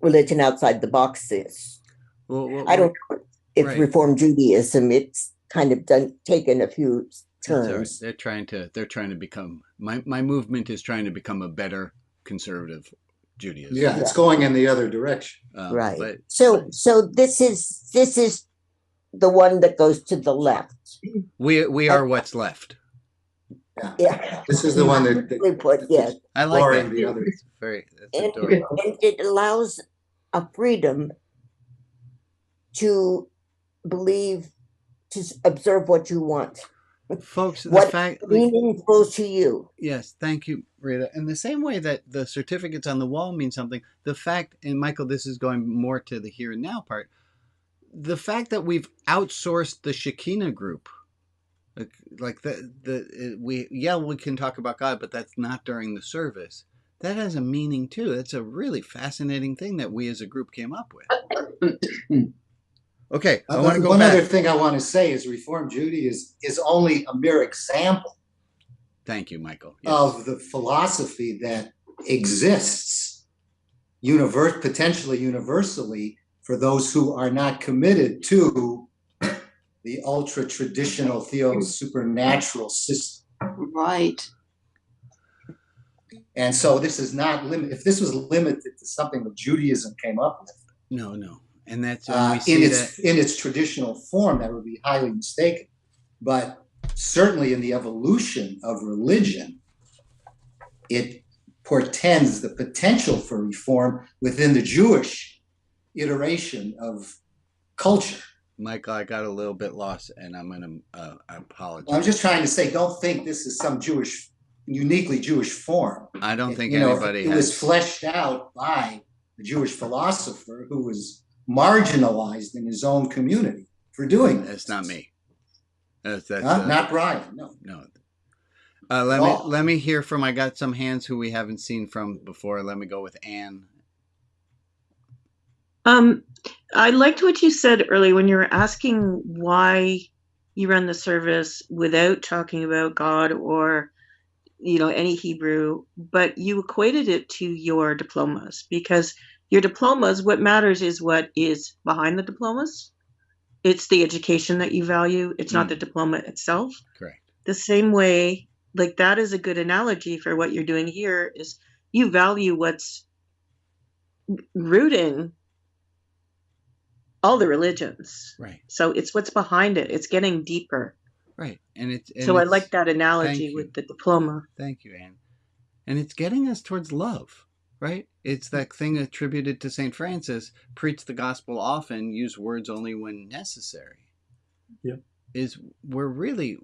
Speaker 13: religion outside the box is.
Speaker 1: Well,
Speaker 13: I don't know if Reformed Judaism, it's kind of taken a few turns.
Speaker 1: They're trying to become, my movement is trying to become a better conservative Judaism.
Speaker 3: Yeah, it's going in the other direction.
Speaker 13: Right. So this is the one that goes to the left.
Speaker 1: We are what's left.
Speaker 13: Yeah.
Speaker 3: This is the one that
Speaker 13: put, yes.
Speaker 1: I like that.
Speaker 3: The others.
Speaker 13: And it allows a freedom to believe, to observe what you want.
Speaker 1: Folks,
Speaker 13: what meaningful to you.
Speaker 1: Yes, thank you, Rita. In the same way that the certificates on the wall mean something, the fact, and Michael, this is going more to the here and now part, the fact that we've outsourced the Shekinah group, like we can talk about God, but that's not during the service. That has a meaning too. That's a really fascinating thing that we as a group came up with. Okay, I want to go
Speaker 3: One
Speaker 1: back.
Speaker 3: other thing I want to say is Reform Judaism is only a mere example.
Speaker 1: Thank you, Michael. Yes.
Speaker 3: Of the philosophy that exists potentially universally for those who are not committed to the ultra traditional theo-supernatural system.
Speaker 16: Right.
Speaker 3: And so this is not limited. If this was limited to something that Judaism came up with,
Speaker 1: no. And that's when we see
Speaker 3: in its traditional form, that would be highly mistaken. But certainly in the evolution of religion, it portends the potential for reform within the Jewish iteration of culture.
Speaker 1: Michael, I got a little bit lost, and I'm going to apologize.
Speaker 3: I'm just trying to say, don't think this is some uniquely Jewish form.
Speaker 1: I don't think anybody
Speaker 3: has. It was fleshed out by the Jewish philosopher who was marginalized in his own community for doing
Speaker 1: That's not me. That's
Speaker 3: not Brian.
Speaker 1: No. Let me hear from. I got some hands who we haven't seen from before. Let me go with Anne.
Speaker 5: I liked what you said earlier when you were asking why you run the service without talking about God or any Hebrew, but you equated it to your diplomas, because your diplomas, what matters is what is behind the diplomas. It's the education that you value. It's not the diploma itself.
Speaker 1: Correct.
Speaker 5: The same way like that is a good analogy for what you're doing here. Is you value what's rooting all the religions,
Speaker 1: right?
Speaker 5: So it's what's behind it. It's getting deeper,
Speaker 1: right? And
Speaker 5: so I like that analogy with the diploma.
Speaker 1: Thank you, Anne. And it's getting us towards love, right? It's that thing attributed to St. Francis: preach the gospel often, use words only when necessary.
Speaker 7: Yeah,
Speaker 1: is we're really,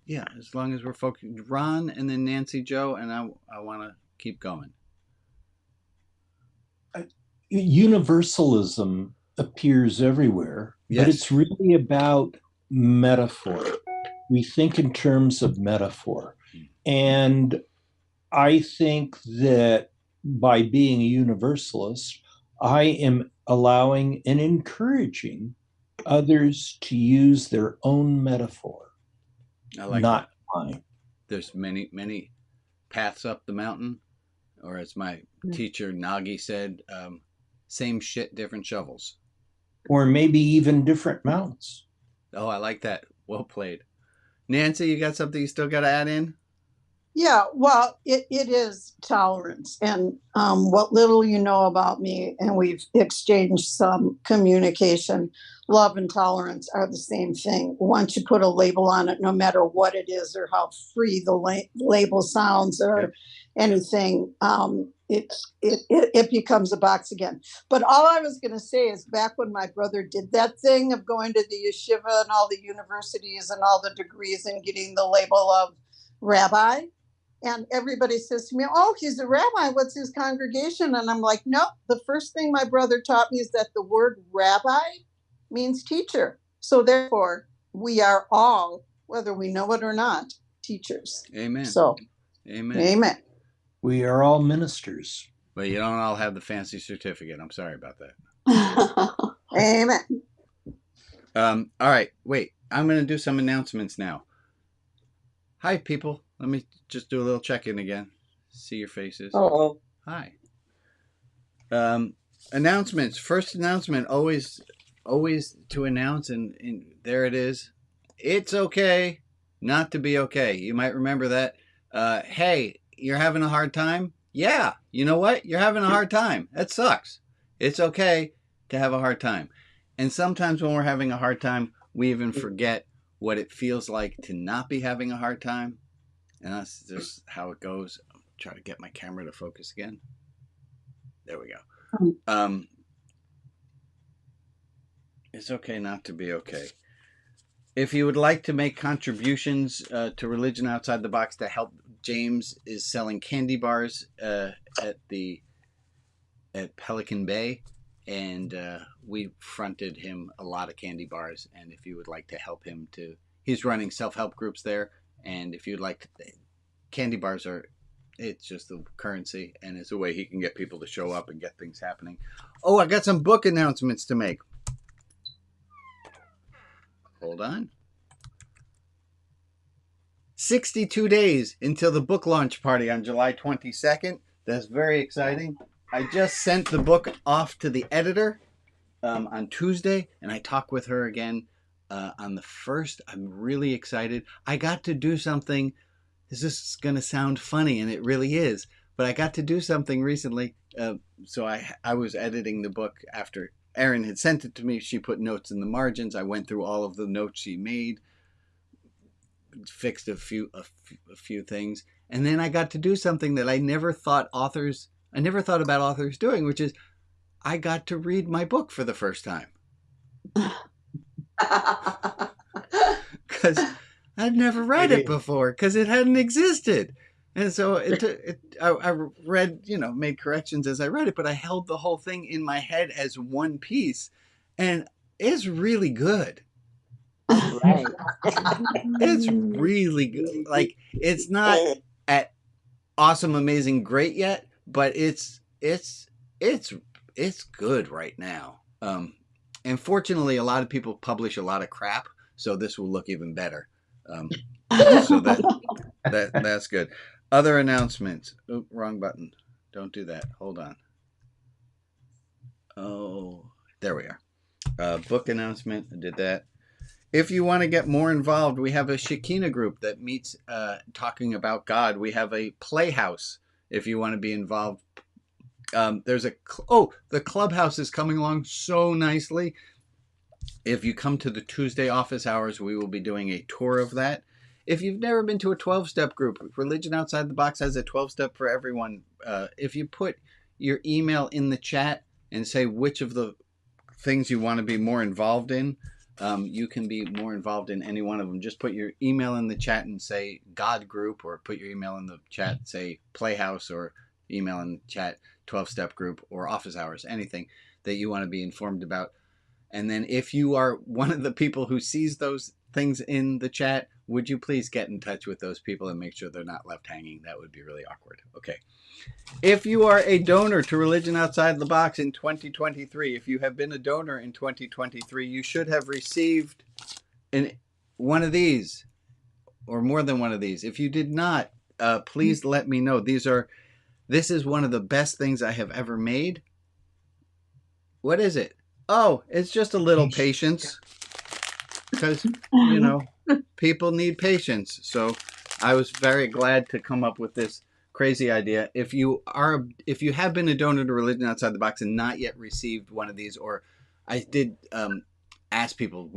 Speaker 1: yeah. As long as we're focused, Ron, and then Nancy, Joe, and I want to keep going.
Speaker 19: Universalism appears everywhere, but it's really about metaphor. We think in terms of metaphor. And I think that by being a universalist, I am allowing and encouraging others to use their own metaphor, not mine.
Speaker 1: There's many, many paths up the mountain, or as my teacher Nagi said, same shit, different shovels.
Speaker 19: Or maybe even different mountains.
Speaker 1: Oh, I like that. Well played. Nancy, you got something you still got to add in?
Speaker 18: Yeah, well, it is tolerance. And what little you know about me, and we've exchanged some communication, love and tolerance are the same thing. Once you put a label on it, no matter what it is or how free the label sounds or anything, it becomes a box again. But all I was going to say is back when my brother did that thing of going to the yeshiva and all the universities and all the degrees and getting the label of rabbi, and everybody says to me, oh, he's a rabbi, what's his congregation? And I'm like, no, the first thing my brother taught me is that the word rabbi means teacher. So therefore, we are all, whether we know it or not, teachers.
Speaker 1: Amen.
Speaker 18: So, amen.
Speaker 19: We are all ministers.
Speaker 1: But you don't all have the fancy certificate. I'm sorry about that.
Speaker 18: Amen.
Speaker 1: All right, wait. I'm going to do some announcements now. Hi, people. Let me just do a little check-in again. See your faces.
Speaker 13: Oh.
Speaker 1: Hi. Announcements. First announcement, always to announce, and there it is. It's okay not to be okay. You might remember that. Hey, you're having a hard time? Yeah. You know what? You're having a hard time. That sucks. It's okay to have a hard time. And sometimes when we're having a hard time, we even forget what it feels like to not be having a hard time. And that's just how it goes. I'll try to get my camera to focus again. There we go. It's okay not to be okay. If you would like to make contributions to Religion Outside the Box to help, James is selling candy bars at Pelican Bay, and we fronted him a lot of candy bars. And if you would like to help him he's running self-help groups there. And if you'd like to, candy bars it's just the currency, and it's a way he can get people to show up and get things happening. Oh, I got some book announcements to make. Hold on. 62 days until the book launch party on July 22nd. That's very exciting. I just sent the book off to the editor on Tuesday, and I talked with her again on the 1st. I'm really excited. I got to do something. This is going to sound funny, and it really is, but I got to do something recently. So I was editing the book after Erin had sent it to me. She put notes in the margins. I went through all of the notes she made, fixed a few things, and then I got to do something that I never thought about authors doing, which is I got to read my book for the first time. Because I'd never read it before, because it hadn't existed. And so I read, made corrections as I read it, but I held the whole thing in my head as one piece. And it's really good.
Speaker 13: Right.
Speaker 1: It's really good. Like, it's not at awesome, amazing, great yet, but it's good right now. And fortunately, a lot of people publish a lot of crap, so this will look even better. So that's good. Other announcements. Oh, wrong button. Don't do that. Hold on. Oh, there we are. Book announcement. I did that. if you want to get more involved, we have a Shekinah group that meets talking about God. We have a Playhouse if you want to be involved. There's the Clubhouse is coming along so nicely. If you come to the Tuesday office hours, we will be doing a tour of that. If you've never been to a 12-step group, Religion Outside the Box has a 12-step for everyone. If you put your email in the chat and say which of the things you want to be more involved in, you can be more involved in any one of them. Just put your email in the chat and say God group, or put your email in the chat and say Playhouse, or email in the chat 12-step group or office hours, anything that you want to be informed about. And then if you are one of the people who sees those things in the chat, would you please get in touch with those people and make sure they're not left hanging? That would be really awkward. Okay. If you are a donor to Religion Outside the Box in 2023, if you have been a donor in 2023, you should have received one of these or more than one of these. If you did not, please let me know. This is one of the best things I have ever made. What is it? Oh, it's just a little patience, because, you know, people need patience. So I was very glad to come up with this crazy idea. If you have been a donor to Religion Outside the Box and not yet received one of these, or I did ask people,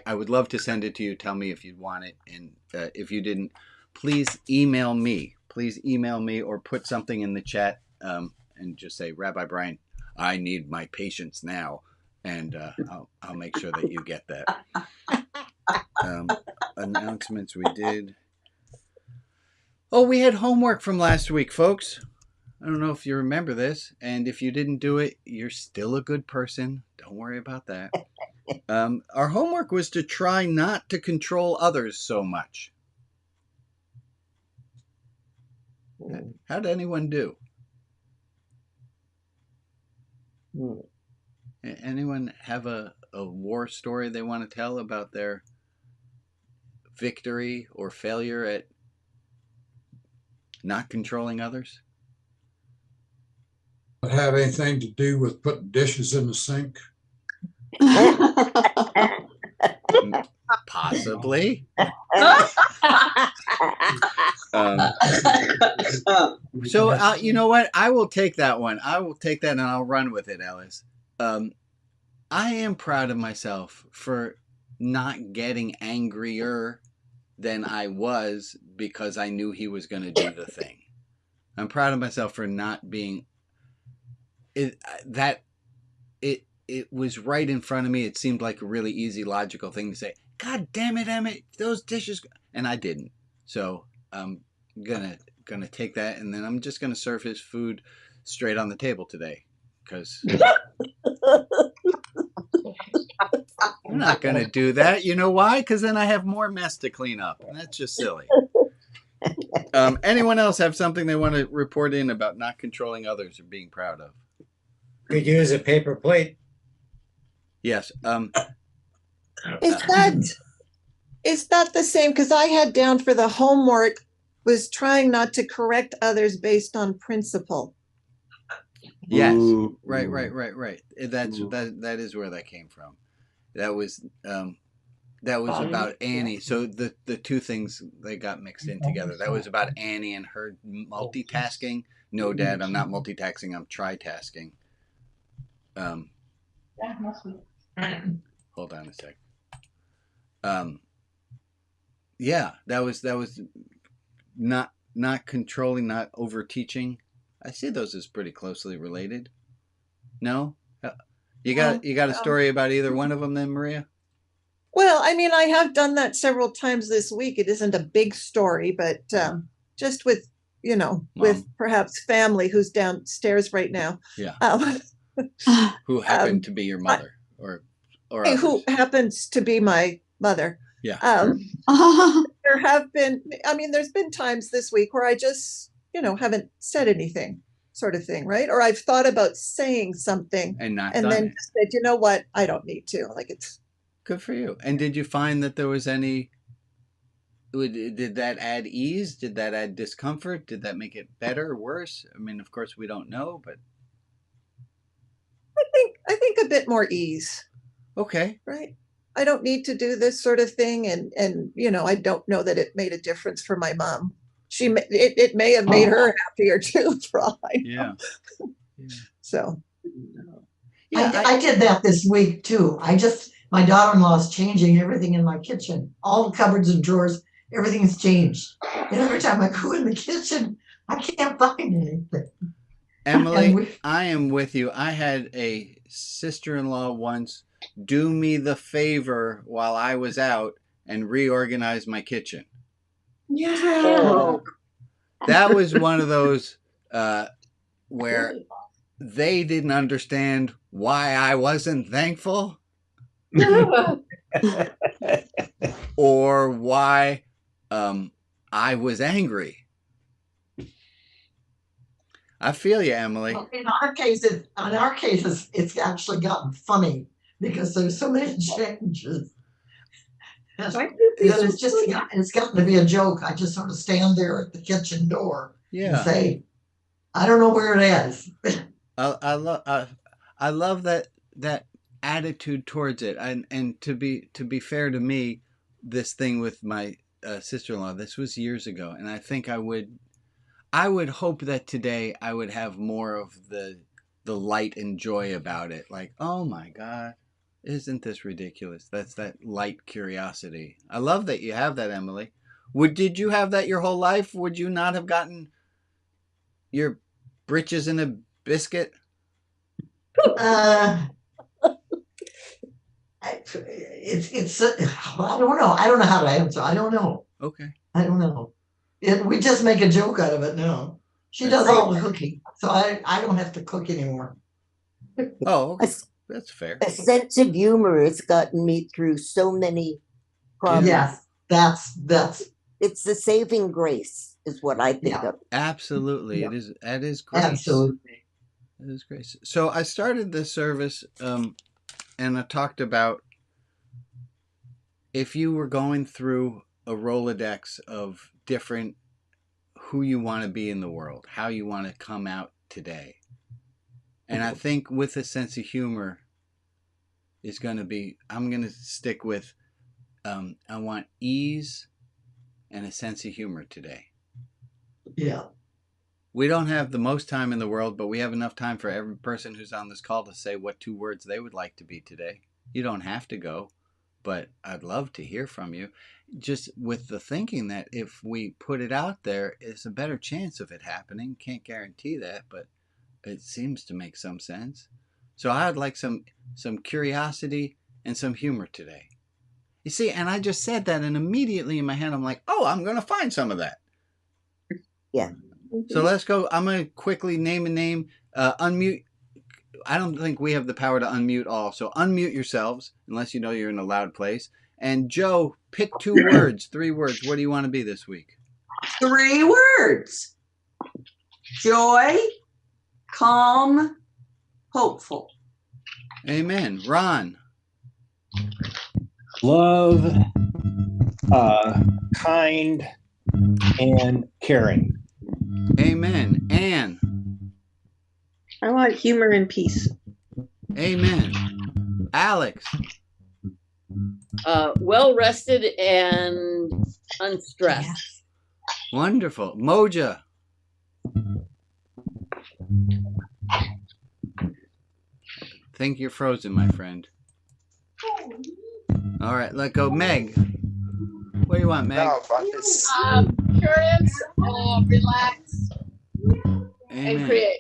Speaker 1: I would love to send it to you. Tell me if you'd want it. And if you didn't, please email me. Please email me or put something in the chat and just say, Rabbi Brian, I need my patience now. And I'll make sure that you get that. Announcements we did. Oh, we had homework from last week, folks. I don't know if you remember this. And if you didn't do it, you're still a good person. Don't worry about that. Our homework was to try not to control others so much. How did anyone do? Anyone have a war story they want to tell about their victory or failure at not controlling others?
Speaker 20: Have anything to do with putting dishes in the sink?
Speaker 1: Possibly. So you know what? I will take that one. I will take that and I'll run with it, Alice. I am proud of myself for not getting angrier than I was because I knew he was going to do the thing. I'm proud of myself for not being it was right in front of me. It seemed like a really easy, logical thing to say, God damn it, Emmett, those dishes. And I didn't. So I'm gonna take that, and then I'm just gonna serve his food straight on the table today. Because I'm not going to do that. You know why? Because then I have more mess to clean up. And that's just silly. Anyone else have something they want to report in about not controlling others or being proud of?
Speaker 9: Could use a paper plate.
Speaker 1: Yes.
Speaker 11: Is that the same? Because I had down for the homework was trying not to correct others based on principle.
Speaker 1: Yes. Right. That is where that came from. That was about Annie. So the two things, they got mixed in together. That was about Annie and her multitasking. No, Dad, I'm not multitasking. I'm tritasking.
Speaker 12: That must be.
Speaker 1: Hold on a sec. Yeah, that was not controlling, not over teaching. I see those as pretty closely related. No? You got a story about either one of them then, Maria?
Speaker 11: Well, I mean, I have done that several times this week. It isn't a big story, but just with, with perhaps family who's downstairs right now.
Speaker 1: Yeah. Who happened to be your mother or
Speaker 11: who happens to be my mother.
Speaker 1: Yeah.
Speaker 11: There have been, there's been times this week where I just, haven't said anything, sort of thing, right? Or I've thought about saying something
Speaker 1: and
Speaker 11: then just said, you know what, I don't need to. Like, it's
Speaker 1: good for you. And did you find that there was did that add ease? Did that add discomfort? Did that make it better or worse? I mean, of course we don't know, but
Speaker 11: I think a bit more ease.
Speaker 1: Okay.
Speaker 11: Right. I don't need to do this sort of thing. And you know, I don't know that it made a difference for my mom. It may have made her happier too, for all I know.
Speaker 1: Yeah.
Speaker 11: So.
Speaker 12: Yeah, I did that this week too. My daughter-in-law is changing everything in my kitchen. All the cupboards and drawers, everything's changed. And every time I go in the kitchen, I can't find anything.
Speaker 1: Emily, I am with you. I had a sister-in-law once do me the favor while I was out and reorganize my kitchen.
Speaker 12: Yeah.
Speaker 1: That was one of those where they didn't understand why I wasn't thankful or why I was angry. I feel you, Emily.
Speaker 12: Well, in our cases, it's actually gotten funny because there's so many changes. It's gotten to be a joke. I just sort of stand there at the kitchen door and say, I don't know where it is.
Speaker 1: I love that attitude towards it, and to be fair to me, this thing with my sister-in-law, this was years ago, and I think I would hope that today I would have more of the light and joy about it. Like, oh my God, isn't this ridiculous? That's that light curiosity. I love that you have that, Emily. Did you have that your whole life? Would you not have gotten your britches in a biscuit?
Speaker 12: It's I don't know. I don't know how to answer. I don't know.
Speaker 1: Okay.
Speaker 12: I don't know. We just make a joke out of it now. She does all the cooking, so I don't have to cook anymore.
Speaker 1: Oh, okay. That's fair.
Speaker 13: A sense of humor has gotten me through so many problems.
Speaker 12: Yes, that's.
Speaker 13: It's the saving grace, is what I think of.
Speaker 1: Absolutely, it is. That is grace.
Speaker 12: Absolutely,
Speaker 1: it is grace. So I started this service, and I talked about if you were going through a Rolodex of different who you want to be in the world, how you want to come out today. And I think with a sense of humor is going to be, I'm going to stick with, I want ease and a sense of humor today.
Speaker 12: Yeah.
Speaker 1: We don't have the most time in the world, but we have enough time for every person who's on this call to say what 2 words they would like to be today. You don't have to go, but I'd love to hear from you. Just with the thinking that if we put it out there, it's a better chance of it happening. Can't guarantee that, but it seems to make some sense. So I'd like some curiosity and some humor today. You see, and I just said that, and immediately in my head, I'm like, oh, I'm going to find some of that.
Speaker 13: Yeah.
Speaker 1: So let's go. I'm going to quickly name a name, unmute. I don't think we have the power to unmute all. So unmute yourselves, unless you know you're in a loud place. And Joe, pick 2 words, 3 words. What do you want to be this week?
Speaker 16: 3 words. Joy, calm, hopeful.
Speaker 1: Amen. Ron.
Speaker 19: Love, kind, and caring.
Speaker 1: Amen. Anne.
Speaker 5: I want humor and peace.
Speaker 1: Amen. Alex.
Speaker 14: Well rested and unstressed.
Speaker 1: Wonderful. Moja. Think you're frozen, my friend. All right, let go. Meg. What do you want, Meg?
Speaker 21: Curious, relax,
Speaker 1: Amen.
Speaker 21: and create.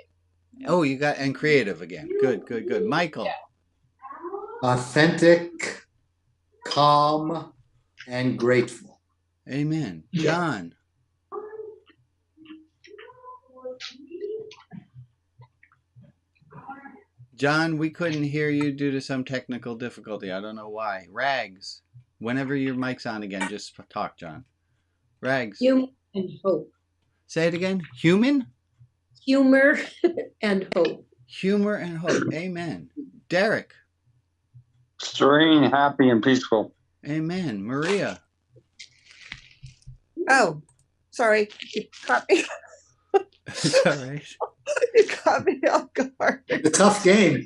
Speaker 1: Oh, you got and creative again. Good. Michael.
Speaker 3: Authentic, calm, and grateful.
Speaker 1: Amen. John. John, we couldn't hear you due to some technical difficulty. I don't know why. Rags. Whenever your mic's on again, just talk, John. Rags.
Speaker 8: Humor and hope.
Speaker 1: Say it again. Human?
Speaker 8: Humor and hope.
Speaker 1: Humor and hope. Amen. Derek.
Speaker 22: Serene, happy, and peaceful.
Speaker 1: Amen. Maria.
Speaker 11: Oh, sorry. You caught me.
Speaker 1: It's all right.
Speaker 11: You caught me off guard.
Speaker 3: It's a tough game.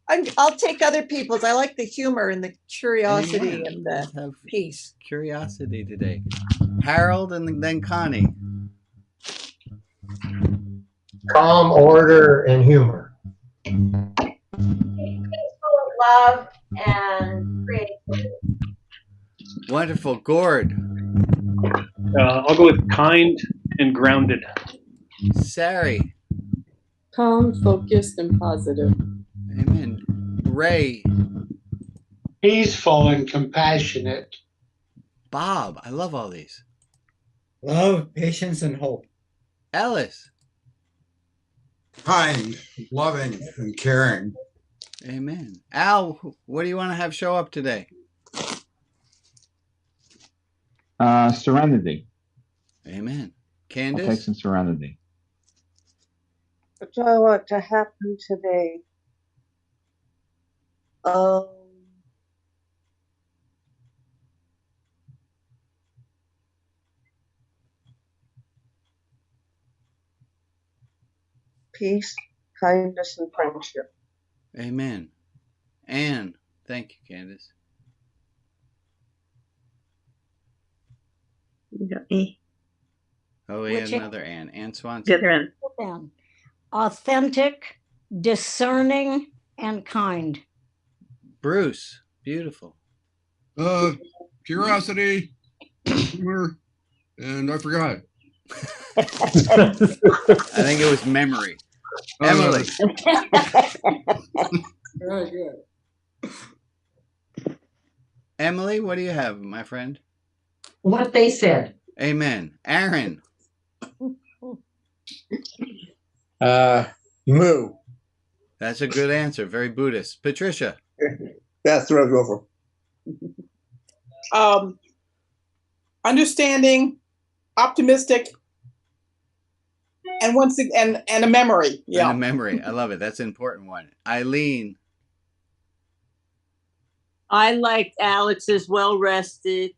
Speaker 11: I'll take other people's. I like the humor and the curiosity
Speaker 1: Amen.
Speaker 11: and
Speaker 1: Let's
Speaker 11: the
Speaker 1: have
Speaker 11: peace.
Speaker 1: curiosity today. Harold and then Connie.
Speaker 4: Calm, order, and humor.
Speaker 10: Love and creativity.
Speaker 1: Wonderful. Gord.
Speaker 23: I'll go with kind and grounded.
Speaker 1: Sari.
Speaker 14: Calm, focused, and positive.
Speaker 1: Amen. Ray.
Speaker 6: Peaceful and compassionate.
Speaker 1: Bob. I love all these.
Speaker 9: Love, patience, and hope.
Speaker 1: Ellis.
Speaker 20: Kind, loving, and caring.
Speaker 1: Amen. Al, what do you want to have show up today?
Speaker 17: Serenity.
Speaker 1: Amen.
Speaker 17: I'll take
Speaker 1: Candace?
Speaker 17: some serenity.
Speaker 24: What do I want to happen today? Peace, kindness, and friendship.
Speaker 1: Amen. Anne. Thank you, Candace.
Speaker 5: You got me.
Speaker 1: Oh, we had
Speaker 25: Which
Speaker 1: another Anne. Anne
Speaker 5: The
Speaker 1: Swanson.
Speaker 5: other end.
Speaker 25: Down. Authentic, discerning, and kind.
Speaker 1: Bruce. Beautiful.
Speaker 20: Curiosity, humor, and I forgot.
Speaker 1: I think it was memory. Emily.
Speaker 3: Very good.
Speaker 1: Emily, what do you have, my friend?
Speaker 12: What they said.
Speaker 1: Amen. Aaron.
Speaker 4: Moo.
Speaker 1: That's a good answer. Very Buddhist. Patricia.
Speaker 4: That's what I was going for.
Speaker 26: Understanding, optimistic, and once again, and a memory. Yeah.
Speaker 1: And a memory. I love it. That's an important one. Eileen.
Speaker 27: I liked Alex's well rested,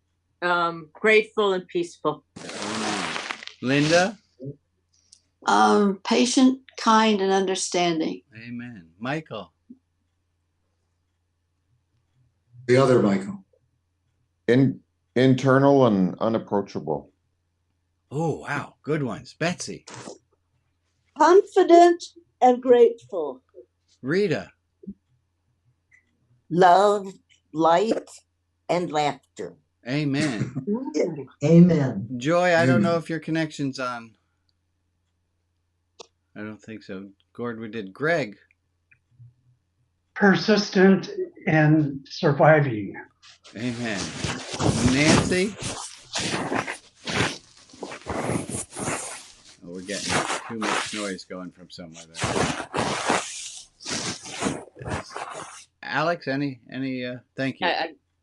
Speaker 27: grateful, and peaceful.
Speaker 1: Linda.
Speaker 28: Patient, kind, and understanding.
Speaker 1: Amen. Michael.
Speaker 20: The other Michael.
Speaker 29: Internal and unapproachable.
Speaker 1: Oh, wow. Good ones. Betsy.
Speaker 2: Confident and grateful.
Speaker 1: Rita.
Speaker 13: Love, light, and laughter.
Speaker 1: Amen.
Speaker 12: Amen.
Speaker 1: Joy, I don't know if your connection's on. I don't think so. Gord, we did. Greg.
Speaker 6: Persistent and surviving.
Speaker 1: Amen. Nancy. Oh, we're getting too much noise going from somewhere there. Alex, any thank you.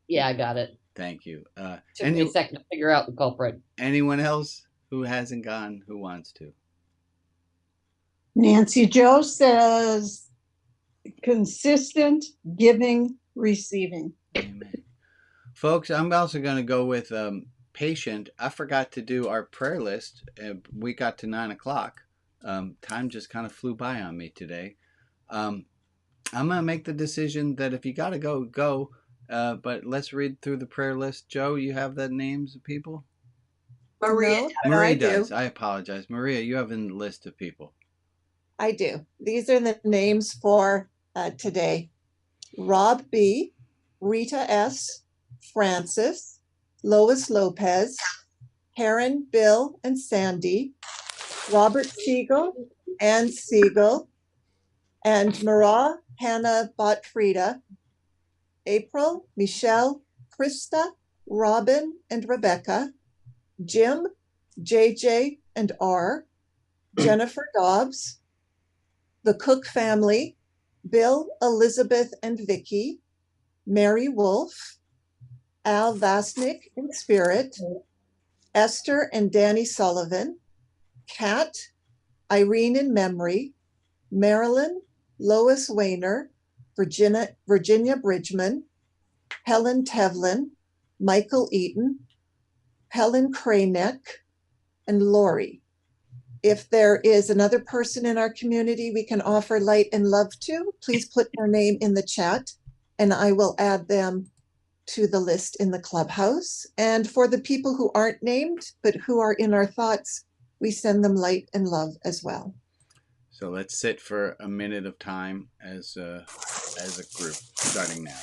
Speaker 14: Yeah, I got it.
Speaker 1: Thank you.
Speaker 14: Took me a second to figure out the culprit.
Speaker 1: Anyone else who hasn't gone who wants to?
Speaker 18: Nancy Joe says consistent, giving, receiving.
Speaker 1: Amen. Folks, I'm also going to go with patient. I forgot to do our prayer list. We got to 9 o'clock. Time just kind of flew by on me today. I'm going to make the decision that if you got to go, go. But let's read through the prayer list. Joe, you have the names of people?
Speaker 11: Maria.
Speaker 1: Maria does. I apologize. Maria, you have a list of people.
Speaker 11: I do. These are the names for today. Rob B., Rita S., Francis, Lois Lopez, Karen, Bill, and Sandy, Robert Siegel, Ann Siegel, and Marah, Hannah Botfrida, April, Michelle, Krista, Robin, and Rebecca, Jim, JJ, and R, Jennifer Dobbs, the Cook family, Bill, Elizabeth, and Vicky, Mary Wolf, Al Vasnick in spirit, Esther and Danny Sullivan, Kat, Irene in memory, Marilyn, Lois Weiner, Virginia Bridgman, Helen Tevlin, Michael Eaton, Helen Krayneck, and Lori. If there is another person in our community we can offer light and love to, please put their name in the chat and I will add them to the list in the clubhouse. And for the people who aren't named, but who are in our thoughts, we send them light and love as well.
Speaker 1: So let's sit for a minute of time as a group, starting now.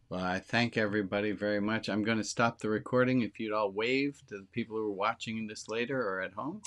Speaker 1: Well, I thank everybody very much. I'm going to stop the recording if you'd all wave to the people who are watching this later or at home.